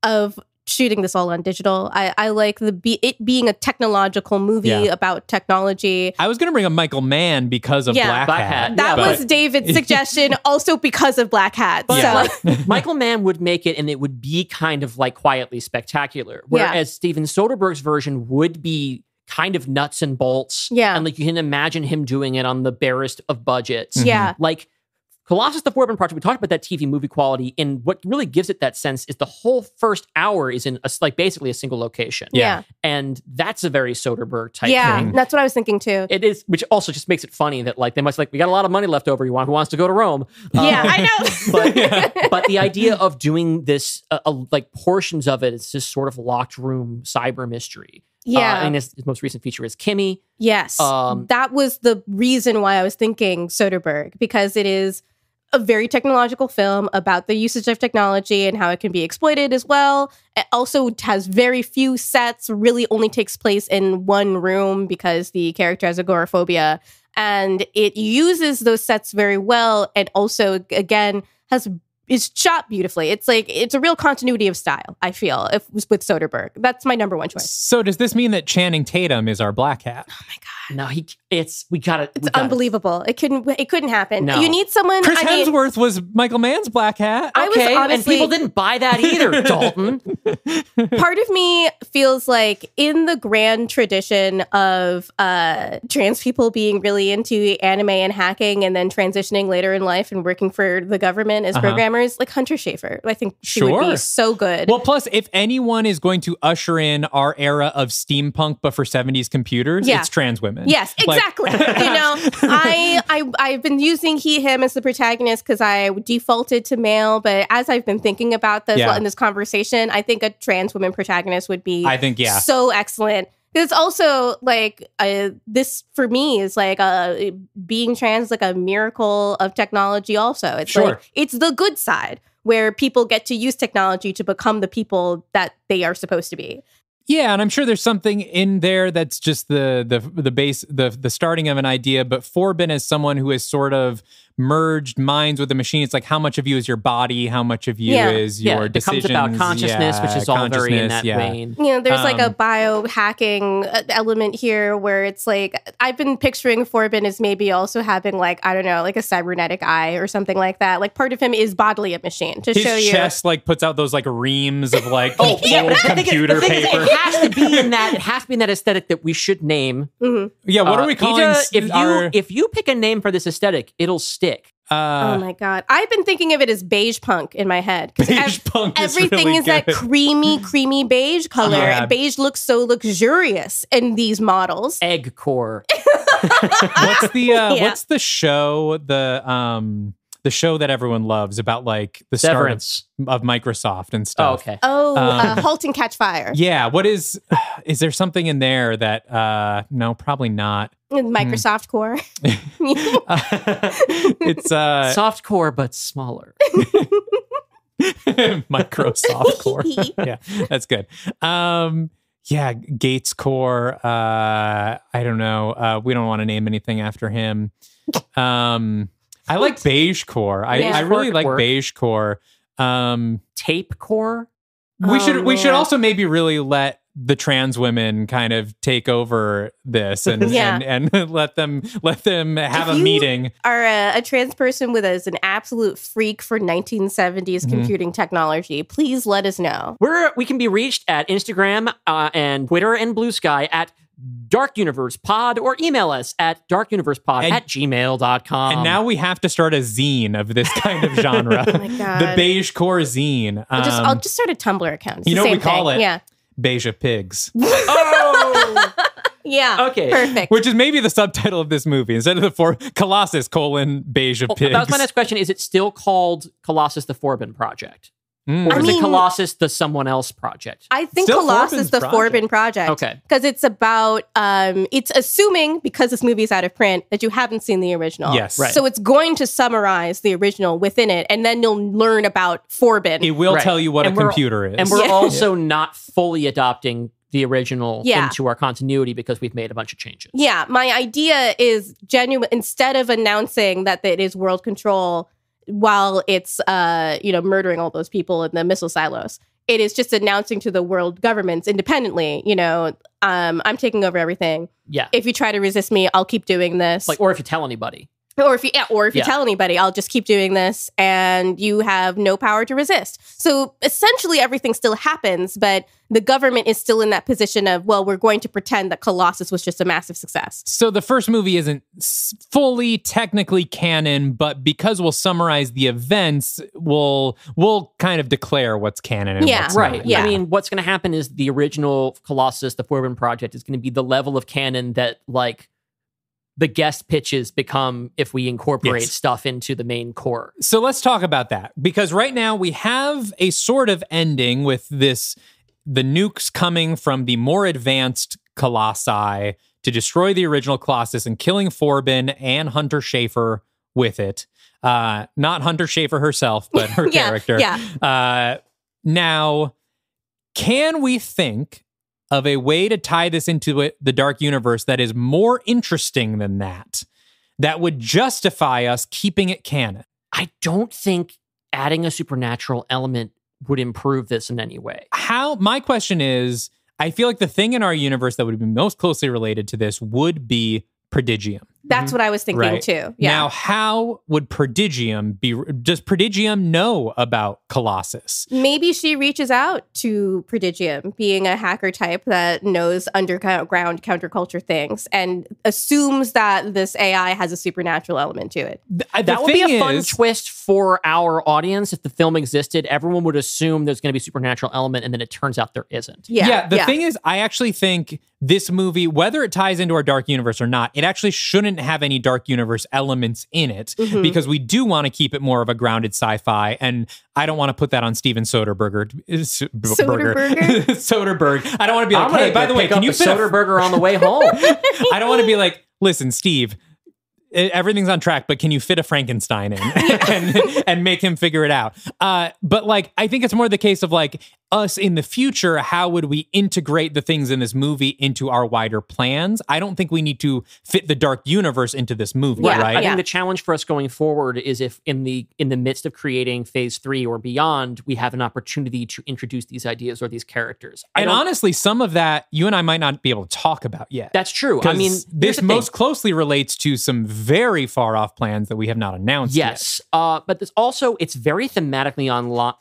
of shooting this all on digital. I like it being a technological movie about technology. I was going to bring up Michael Mann because of Black Hat. That was David's suggestion, also because of Black Hat. But like, Michael Mann would make it, and it would be kind of like quietly spectacular. Whereas Steven Soderbergh's version would be kind of nuts and bolts. Yeah. And like you can imagine him doing it on the barest of budgets. Yeah. Like Colossus, the Forbin Project, we talked about that TV movie quality, and what really gives it that sense is the whole first hour is in basically a single location. Yeah. And that's a very Soderbergh type Yeah, thing. that's what I was thinking too. It is, which also just makes it funny that like they must like, we got a lot of money left over. Who wants to go to Rome? Yeah, I know. But the idea of doing this, like portions of it, it's just sort of locked room cyber mystery. Yeah. And his most recent feature is Kimmy. Yes. That was the reason why I was thinking Soderbergh, because it is a very technological film about the usage of technology and how it can be exploited as well. It also has very few sets, really only takes place in one room because the character has agoraphobia. And it uses those sets very well, and also, again, is shot beautifully. It's like, it's a real continuity of style, I feel, with Soderbergh. That's my number one choice. So does this mean that Channing Tatum is our Black Hat? Oh my God. No, it's unbelievable. It couldn't happen. No. You need someone. Chris Hemsworth was Michael Mann's Black Hat. I was honestly, and people didn't buy that either, Dalton. Part of me feels like in the grand tradition of trans people being really into anime and hacking and then transitioning later in life and working for the government as programmers, like Hunter Schafer. I think she would be so good. Well, plus, if anyone is going to usher in our era of steampunk, but for 70s computers, it's trans women. Yes, exactly. I've been using he, him as the protagonist because I defaulted to male, but as I've been thinking about this in this conversation, I think a trans woman protagonist would be so excellent. It's also like this for me is like being trans is like a miracle of technology. Also, it's like it's the good side where people get to use technology to become the people that they are supposed to be. Yeah, and I'm sure there's something in there that's just the base, the starting of an idea. But Forbin is someone who has sort of merged minds with the machine. It's like how much of you is your body, how much of you is your decisions. It becomes about consciousness, which is all very in that vein. There's like a biohacking element here where it's like I've been picturing Forbin as maybe also having like, I don't know, like a cybernetic eye or something like that. Like part of him is bodily a machine to show you. His chest like puts out those like reams of like old computer paper. It has to be in that. It has to be in that aesthetic that we should name. Mm-hmm. Yeah, what are we calling? If you pick a name for this aesthetic, it'll stick. Oh my God. I've been thinking of it as beige punk in my head. Beige punk everything really is that creamy beige color. And beige looks so luxurious in these models. Egg core. What's the show? The show that everyone loves about like the Severance. start of Microsoft and stuff. Oh, okay. Halt and Catch Fire. Yeah. What is there something in there that, no, probably not. Microsoft Core. It's soft core, but smaller. Microsoft Core. Yeah, that's good. Yeah, Gates Core. I don't know. We don't want to name anything after him. I like Beige Core. I really like Beige Core. Tape Core. We should also maybe really let the trans women kind of take over this and let them have a meeting. Are a trans person with us an absolute freak for 1970s computing technology, please let us know. We can be reached at Instagram and Twitter and Blue Sky at Dark Universe Pod, or email us at darkuniversepod@gmail.com. And now we have to start a zine of this kind of genre. Oh my God. The Beige Core zine. I'll just start a Tumblr account. It's you know what we call thing. it? Yeah. Beige Pigs. Oh! Yeah. Okay. Perfect. Which is maybe the subtitle of this movie. Instead of the Colossus, Beige Pigs. That was my next question. Is it still called Colossus the Forbin Project? Or is it Colossus the someone else project? I think Still Colossus the Forbin Project. Okay. Because it's about, it's assuming, because this movie is out of print, that you haven't seen the original. Yes. Right. So it's going to summarize the original within it, and then you'll learn about Forbin. It will tell you what a computer is. And we're also not fully adopting the original Yeah. into our continuity because we've made a bunch of changes. Yeah. My idea is genuine. Instead of announcing that it is world control while it's, murdering all those people in the missile silos, it is just announcing to the world governments independently, I'm taking over everything. Yeah. If you try to resist me, I'll keep doing this. Or if you tell anybody. Or if you tell anybody, I'll just keep doing this, and you have no power to resist. So essentially, everything still happens, but the government is still in that position of, well, we're going to pretend that Colossus was just a massive success. So the first movie isn't fully technically canon, but because we'll summarize the events, we'll kind of declare what's canon and what's right. not. Yeah. I mean, what's going to happen is the original Colossus, the Forbin Project, is going to be the level of canon that, like, the guest pitches become if we incorporate stuff into the main core. So let's talk about that, because right now we have a sort of ending with the nukes coming from the more advanced Colossi to destroy the original Colossus and killing Forbin and Hunter Schafer with it. Not Hunter Schafer herself, but her character. Yeah. Now, can we think of a way to tie this into the Dark Universe that is more interesting than that would justify us keeping it canon? I don't think adding a supernatural element would improve this in any way. My question is, I feel like the thing in our universe that would be most closely related to this would be Prodigium. That's what I was thinking too. Yeah. Now, how would Prodigium does Prodigium know about Colossus? Maybe she reaches out to Prodigium, being a hacker type that knows underground counterculture things, and assumes that this AI has a supernatural element to it. That would be a fun twist for our audience. If the film existed, everyone would assume there's going to be a supernatural element, and then it turns out there isn't. The thing is, I actually think this movie, whether it ties into our Dark Universe or not, it actually shouldn't have any Dark Universe elements in it, because we do want to keep it more of a grounded sci-fi, and I don't want to put that on Steven Soderbergh. Soderbergh. I don't want to be like, hey, by the way, can you fit Soderbergh on the way home? I don't want to be like, listen, Steve, everything's on track, but can you fit a Frankenstein in and make him figure it out? But like, I think it's more the case of like us in the future. How would we integrate the things in this movie into our wider plans? I don't think we need to fit the Dark Universe into this movie, right? I think the challenge for us going forward is if in the midst of creating phase 3 or beyond, we have an opportunity to introduce these ideas or these characters. And honestly, some of that you and I might not be able to talk about yet. That's true. I mean, this most closely relates to some very far off plans that we have not announced yet. But there's also, it's very thematically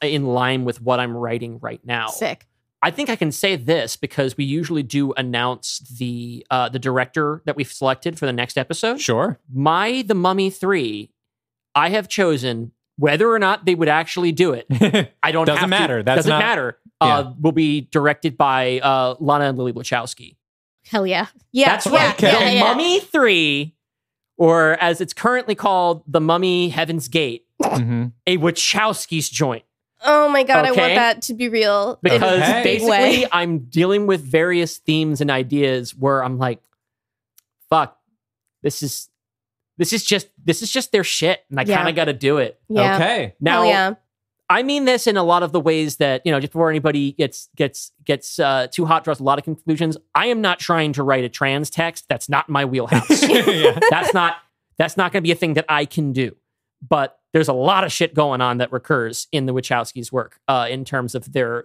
in line with what I'm writing right now. Sick. I think I can say this because we usually do announce the director that we've selected for the next episode. Sure. The Mummy 3, I have chosen whether or not they would actually do it. I don't doesn't matter. Doesn't matter. Will be directed by Lana and Lily Wachowski. Hell yeah. Yeah. That's right. Yeah. Mummy 3, or as it's currently called, The Mummy Heaven's Gate, a Wachowski's joint. Oh my God, I want that to be real. Because basically I'm dealing with various themes and ideas where I'm like, fuck, this is just their shit, and I kind of got to do it. Yeah. Okay. Now, I mean this in a lot of the ways that, just before anybody gets too hot, draws a lot of conclusions. I am not trying to write a trans text. That's not my wheelhouse. That's not going to be a thing that I can do. But there's a lot of shit going on that recurs in the Wachowskis' work in terms of their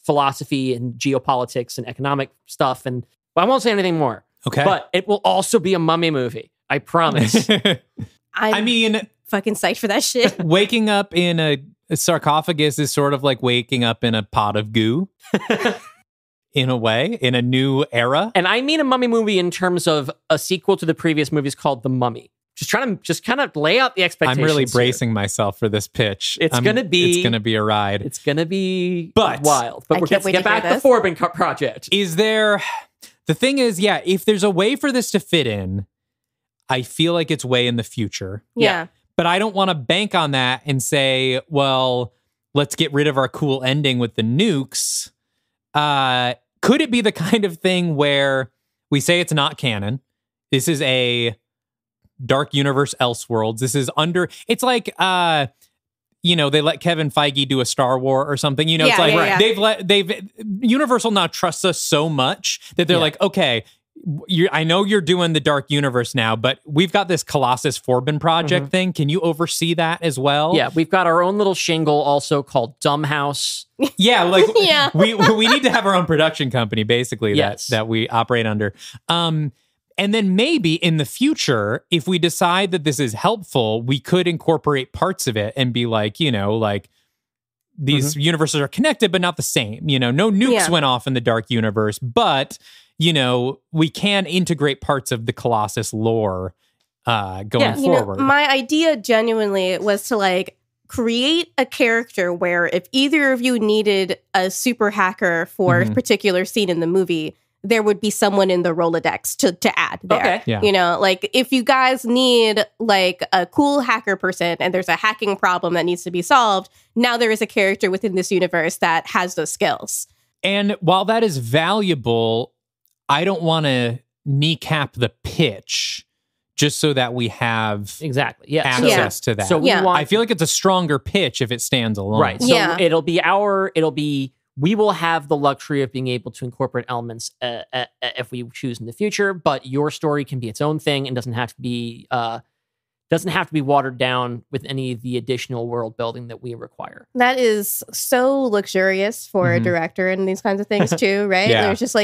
philosophy and geopolitics and economic stuff. And I won't say anything more. Okay. But it will also be a mummy movie. I promise. I mean, fucking psyched for that shit. waking up in a sarcophagus is sort of like waking up in a pot of goo. In a way, in a new era. And I mean a mummy movie in terms of a sequel to the previous movies called The Mummy. Just kind of lay out the expectations. I'm really bracing here. myself for this pitch. It's gonna be a ride. It's gonna be But wild. But let's get back to the Forbin Project. Is there? The thing is, yeah, if there's a way for this to fit in, I feel like it's way in the future. Yeah. But I don't want to bank on that and say, well, let's get rid of our cool ending with the nukes. Could it be the kind of thing where we say it's not canon? This is a dark universe Elseworlds. This is it's like, they let Kevin Feige do a Star Wars or something. It's like Universal now trusts us so much that they're like, okay, I know you're doing the dark universe now, but we've got this Colossus Forbin Project thing. Can you oversee that as well? Yeah, we've got our own little shingle also called Dumbhouse. Yeah, like we need to have our own production company, basically, that we operate under. And then maybe in the future, if we decide that this is helpful, we could incorporate parts of it and be like, these universes are connected, but not the same. No nukes went off in the dark universe, but we can integrate parts of the Colossus lore going forward. My idea genuinely was to create a character where if either of you needed a super hacker for a particular scene in the movie, there would be someone in the Rolodex to add there. Okay. Yeah. If you guys need a cool hacker person and there's a hacking problem that needs to be solved, now there is a character within this universe that has those skills. And while that is valuable, I don't want to kneecap the pitch just so that we have access to that. So I feel like it's a stronger pitch if it stands alone. Right. So we will have the luxury of being able to incorporate elements if we choose in the future, but your story can be its own thing and doesn't have to be watered down with any of the additional world building that we require. That is so luxurious for a director and these kinds of things too, right? Yeah. There's just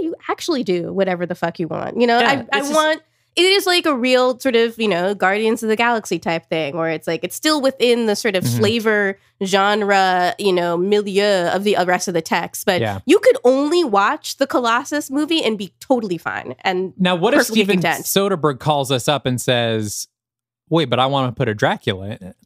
you actually do whatever the fuck you want. It is like a real sort of, Guardians of the Galaxy type thing where it's it's still within the sort of flavor genre, milieu of the rest of the text. But you could only watch the Colossus movie and be totally fine. And now what if Steven Soderbergh calls us up and says, wait, but I want to put a Dracula in it?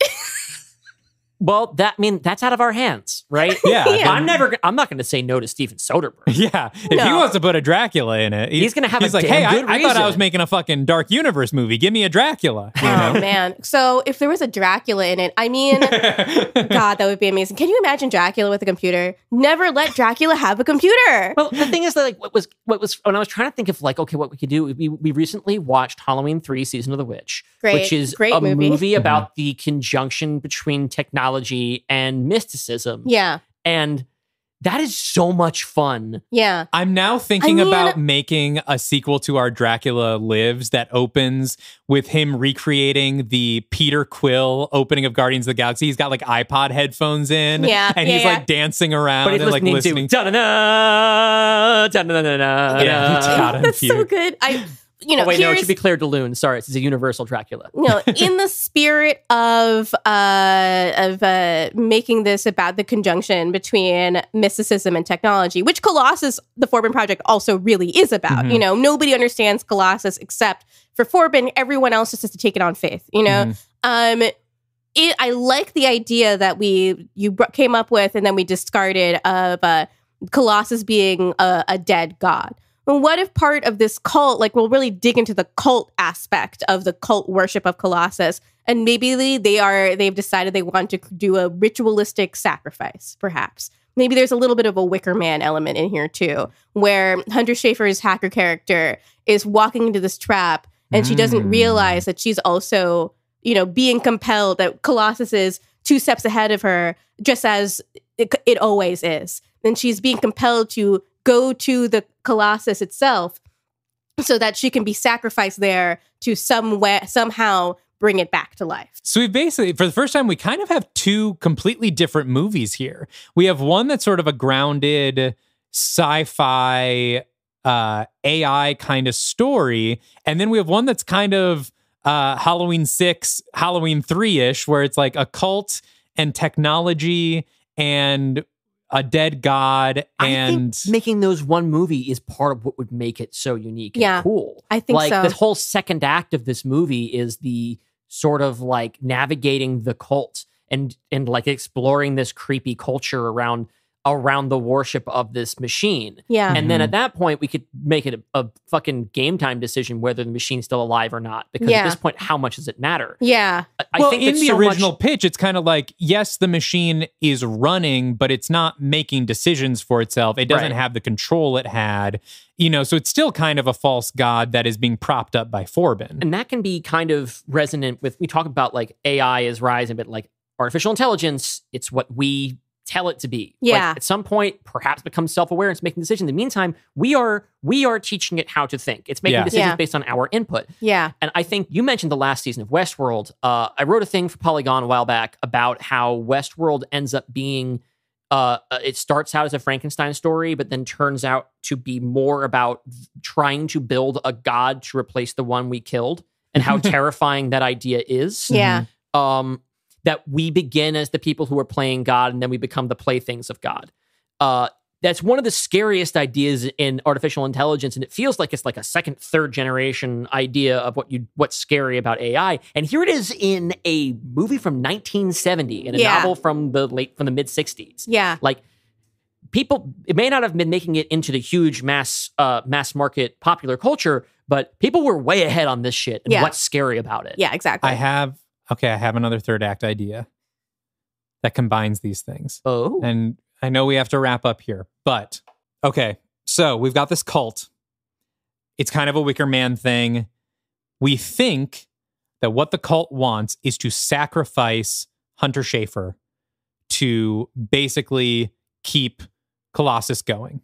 Well, that's out of our hands, right? Yeah. I'm not going to say no to Steven Soderbergh. Yeah. If he wants to put a Dracula in it, he's going to have he's like, hey, I thought I was making a fucking dark universe movie. Give me a Dracula. Oh, man. So if there was a Dracula in it, I mean, God, that would be amazing. Can you imagine Dracula with a computer? Never let Dracula have a computer. Well, the thing is that what was when I was trying to think of okay, what we could do, we recently watched Halloween 3 Season of the Witch, which is a movie about the conjunction between technology and mysticism. Yeah. And that is so much fun. Yeah. I'm now thinking about making a sequel to our Dracula Lives that opens with him recreating the Peter Quill opening of Guardians of the Galaxy. He's got iPod headphones in. Yeah. And he's dancing around and listening to da-da-da, da-da-da-da-da. Yeah. That's so good. No, it should be Claire de Lune. Sorry, it's a Universal Dracula. In the spirit of making this about the conjunction between mysticism and technology, which Colossus, the Forbin Project, also really is about. Nobody understands Colossus except for Forbin. Everyone else just has to take it on faith. I like the idea that you came up with and then we discarded of Colossus being a dead god. Well, what if part of this cult, we'll really dig into the cult aspect of the cult worship of Colossus, and maybe they've decided they want to do a ritualistic sacrifice, perhaps. Maybe there's a little bit of a Wicker Man element in here too, where Hunter Schafer's hacker character is walking into this trap, and she doesn't realize that she's also, being compelled, that Colossus is 2 steps ahead of her, just as it always is. And she's being compelled to go to the Colossus itself so that she can be sacrificed there to somehow bring it back to life. So we basically, for the first time, we kind of have two completely different movies here. We have one that's sort of a grounded sci-fi AI kind of story, and then we have one that's kind of Halloween 6, Halloween 3-ish, where it's like a cult and technology and a dead god. And I think making those one movie is part of what would make it so unique and cool. I think like so. the whole second act of this movie is the sort of like navigating the cult and like exploring this creepy culture around the worship of this machine. Yeah. And then at that point, we could make it a fucking game time decision whether the machine's still alive or not. Because at this point, how much does it matter? Yeah. I think in the original pitch, it's kind of like, yes, the machine is running, but it's not making decisions for itself. It doesn't have the control it had. You know, so it's still kind of a false god that is being propped up by Forbin. And that can be kind of resonant with, we talk about like AI is rising, but like artificial intelligence, it's what we tell it to be. Yeah. Like at some point, perhaps becomes self-aware and it's making decisions. In the meantime, we are teaching it how to think. It's making decisions based on our input. Yeah. And I think you mentioned the last season of Westworld. I wrote a thing for Polygon a while back about how Westworld ends up being, it starts out as a Frankenstein story, but then turns out to be more about trying to build a god to replace the one we killed and how terrifying that idea is. Yeah. That we begin as the people who are playing God, and then we become the playthings of God. That's one of the scariest ideas in artificial intelligence, and it feels like it's like a second, third generation idea of what's scary about AI. And here it is in a movie from 1970 and a novel from the mid 60s. Yeah, like people, it may not have been making it into the huge mass market popular culture, but people were way ahead on this shit and what's scary about it. Yeah, exactly. I have another third act idea that combines these things. Oh. And I know we have to wrap up here, but okay. So we've got this cult. It's kind of a Wicker Man thing. We think that what the cult wants is to sacrifice Hunter Schafer to basically keep Colossus going.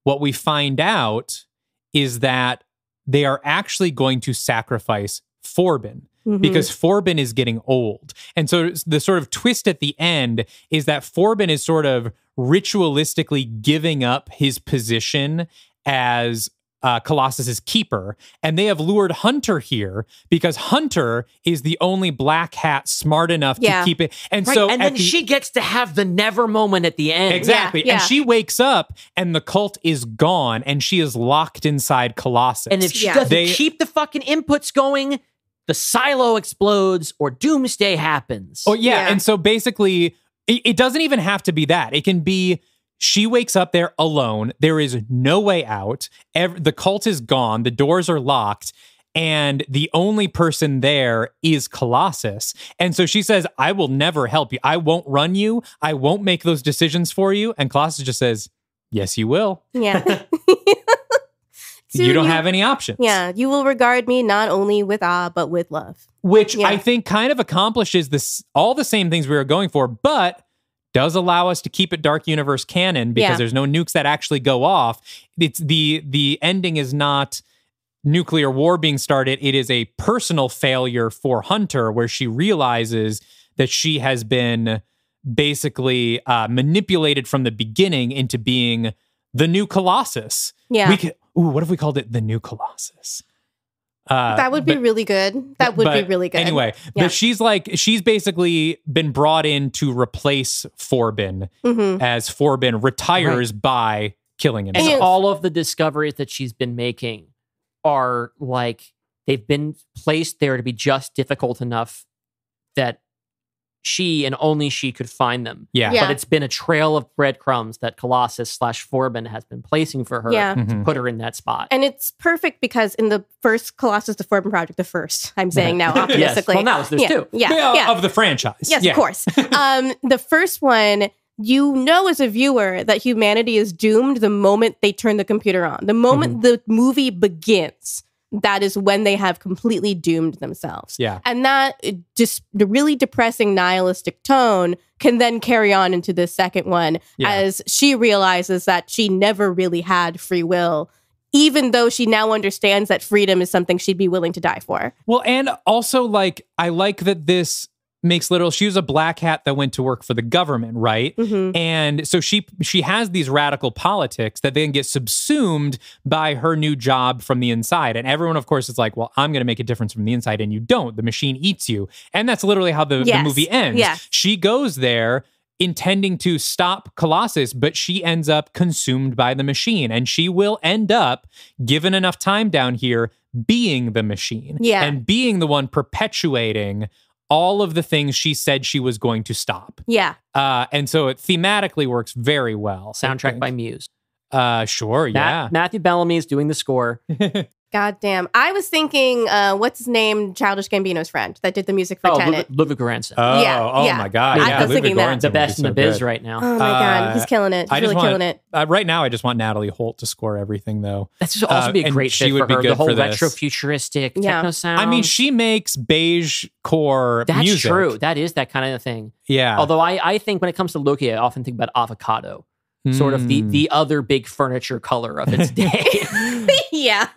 What we find out is that they are actually going to sacrifice Forbin. Because Forbin is getting old. And so the sort of twist at the end is that Forbin is sort of ritualistically giving up his position as Colossus's keeper. And they have lured Hunter here because Hunter is the only black hat smart enough to keep it. And so and then she gets to have the never moment at the end. Exactly. And she wakes up and the cult is gone and she is locked inside Colossus. And if she doesn't keep the fucking inputs going, the silo explodes or doomsday happens. Oh, yeah. And so basically, it doesn't even have to be that. It can be she wakes up there alone. There is no way out. The cult is gone. The doors are locked. And the only person there is Colossus. And so she says, I will never help you. I won't run you. I won't make those decisions for you. And Colossus just says, yes, you will. Yeah. You don't have any options. Yeah, you will regard me not only with awe, but with love. Which I think kind of accomplishes all the same things we were going for, but does allow us to keep it Dark Universe canon because there's no nukes that actually go off. It's the ending is not nuclear war being started. It is a personal failure for Hunter where she realizes that she has been basically manipulated from the beginning into being the new Colossus. Yeah. What if we called it the new Colossus? That would be really good. That would be really good. Anyway, but she's basically been brought in to replace Forbin as Forbin retires by killing himself. And all of the discoveries that she's been making are like, they've been placed there to be just difficult enough that she and only she could find them. Yeah. But it's been a trail of breadcrumbs that Colossus / Forbin has been placing for her to put her in that spot. And it's perfect because in the first Colossus, the Forbin Project, the first, I'm saying now optimistically. Yes. Well, now there's two. Of the franchise. Yes, of course. The first one, you know as a viewer that humanity is doomed the moment they turn the computer on. The moment the movie begins, that is when they have completely doomed themselves. Yeah. And that just the really depressing nihilistic tone can then carry on into the second one as she realizes that she never really had free will, even though she now understands that freedom is something she'd be willing to die for. Well, and also, like, I like that this makes literal. She was a black hat that went to work for the government, right? And so she has these radical politics that then get subsumed by her new job from the inside. And everyone, of course, is like, well, I'm going to make a difference from the inside. And you don't. The machine eats you. And that's literally how the movie ends. Yeah. She goes there intending to stop Colossus, but she ends up consumed by the machine. And she will end up, given enough time down here, being the machine. Yeah. And being the one perpetuating all of the things she said she was going to stop. Yeah. And so it thematically works very well. Soundtrack by Muse. Sure, yeah. Matthew Bellamy is doing the score. God damn. I was thinking, what's his name? Childish Gambino's friend that did the music for Tenet. Ludwig Göransson. Oh my God. I was thinking that. The best in the biz right now. Oh my God. He's killing it. He's really killing it. Right now, I just want Natalie Holt to score everything, though. That's just also be a great fit for her. The whole retro-futuristic techno sound. I mean, she makes beige core music. That's true. That is that kind of thing. Yeah. Although I think when it comes to Loki, I often think about avocado. Sort of the other big furniture color of its day. Yeah.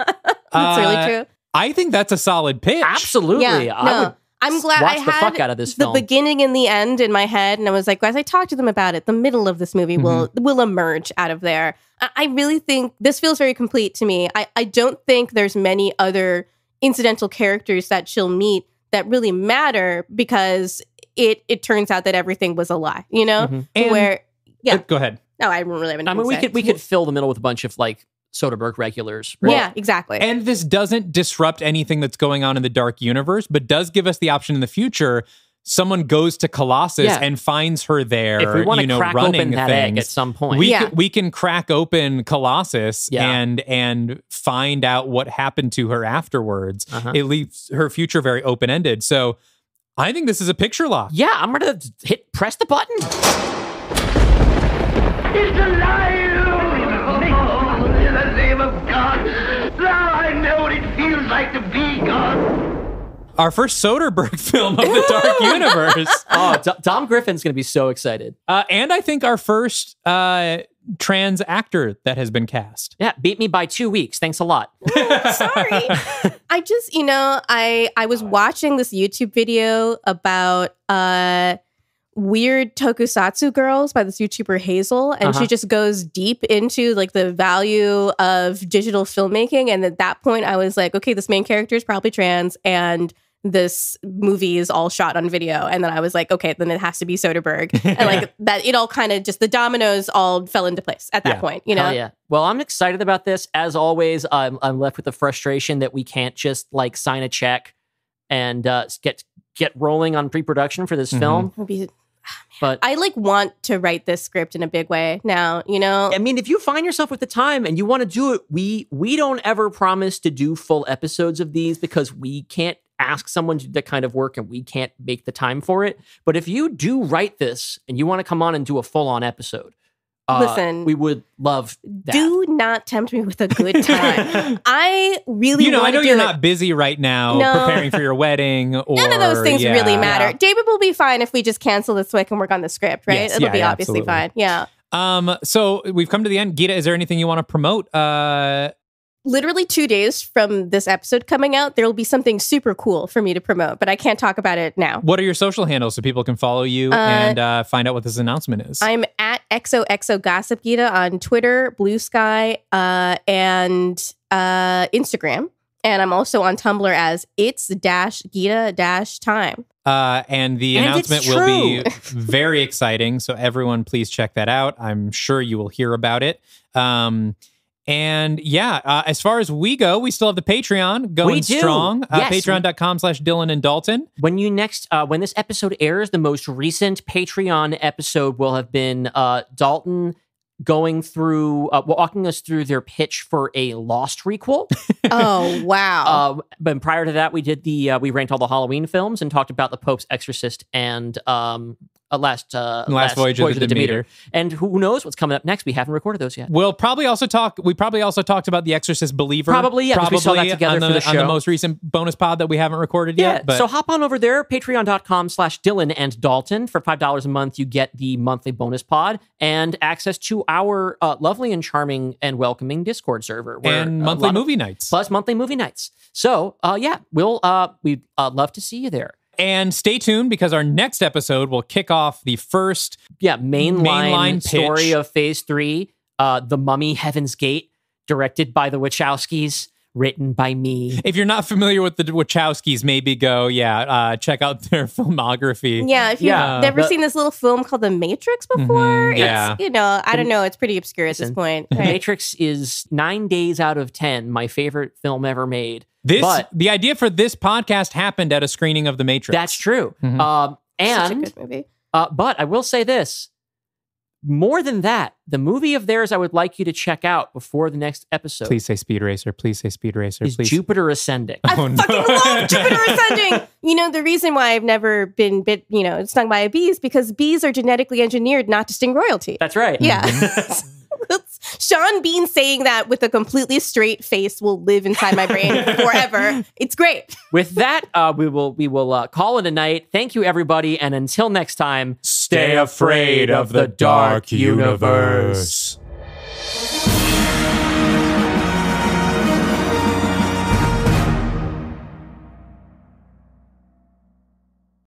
That's really true. I think that's a solid pitch. Absolutely. Yeah, I'm glad I had the fuck out of this film. The beginning and the end in my head, and I was like, as I talk to them about it, the middle of this movie will emerge out of there. I really think this feels very complete to me. I don't think there's many other incidental characters that she'll meet that really matter because it turns out that everything was a lie, you know? Go ahead. No, I don't really have anything I mean, to say. we could fill the middle with a bunch of like Soderbergh regulars. Right? Yeah, exactly. And this doesn't disrupt anything that's going on in the dark universe, but does give us the option in the future. Someone goes to Colossus and finds her there. If we want to crack open that egg at some point, we can crack open Colossus and find out what happened to her afterwards. It leaves her future very open ended. So I think this is a picture lock. Yeah, I'm gonna press the button. It's alive! In the name of God, now I know what it feels like to be God. Our first Soderbergh film of the dark universe. Dom Griffin's going to be so excited. And I think our first trans actor that has been cast. Yeah, beat me by 2 weeks. Thanks a lot. Sorry. I just, I was watching this YouTube video about weird tokusatsu girls by this YouTuber Hazel, and she just goes deep into like the value of digital filmmaking. And at that point, I was like, okay, this main character is probably trans, and this movie is all shot on video. And then I was like, okay, then it has to be Soderbergh. And like that, it all kind of just the dominoes all fell into place at that point, Hell yeah. Well, I'm excited about this. As always, I'm left with the frustration that we can't just like sign a check and get rolling on pre-production for this film. But I like want to write this script in a big way now, I mean, if you find yourself with the time and you want to do it, we don't ever promise to do full episodes of these because we can't ask someone to do that kind of work and we can't make the time for it. But if you do write this and you want to come on and do a full-on episode, listen, we would love that. Do not tempt me with a good time. I really I know you're not busy right now preparing for your wedding. Or, none of those things really matter. David will be fine if we just cancel this so I can work on the script, right? Yes, It'll be obviously fine. Yeah. So we've come to the end. Gita, is there anything you want to promote? Literally 2 days from this episode coming out, there will be something super cool for me to promote, but I can't talk about it now. What are your social handles so people can follow you and find out what this announcement is? I'm at XOXO Gossip Gita on Twitter, Blue Sky, and Instagram. And I'm also on Tumblr as it's-Gita-time. And the announcement will be very exciting. So everyone, please check that out. I'm sure you will hear about it. And as far as we go, we still have the Patreon going strong. Patreon.com/Dylan and Dalton. When this episode airs, the most recent Patreon episode will have been Dalton going through, walking us through their pitch for a Lost requel. Oh, wow. But prior to that, we did we ranked all the Halloween films and talked about The Pope's Exorcist and Last Voyage of the Demeter. And who knows what's coming up next? We haven't recorded those yet. We probably also talked about The Exorcist Believer. Probably, yeah, 'cause we saw that together for the show. On the most recent bonus pod that we haven't recorded yet. But. So hop on over there, patreon.com/Dylan and Dalton. For $5 a month, you get the monthly bonus pod and access to our lovely and charming and welcoming Discord server. And monthly movie nights. Plus monthly movie nights. So, we'd love to see you there. And stay tuned because our next episode will kick off the first mainline story pitch. of Phase 3, The Mummy Heaven's Gate, directed by the Wachowskis, written by me. If you're not familiar with the Wachowskis, maybe go, check out their filmography. Yeah, if you've never seen this little film called The Matrix before, it's, I don't know, it's pretty obscure at this point. The Right? Matrix is 9 days out of 10, my favorite film ever made. The idea for this podcast happened at a screening of The Matrix. That's true. Such a good movie. But I will say this. More than that, the movie of theirs I would like you to check out before the next episode. Please say Speed Racer. Please say Speed Racer. Is Please. Jupiter Ascending. I fucking love Jupiter Ascending. You know, the reason why I've never been stung by a bee is because bees are genetically engineered not to sting royalty. That's right. Yeah. Sean Bean saying that with a completely straight face will live inside my brain forever. It's great. With that, we will call it a night. Thank you, everybody, and until next time, Stay afraid of the dark universe.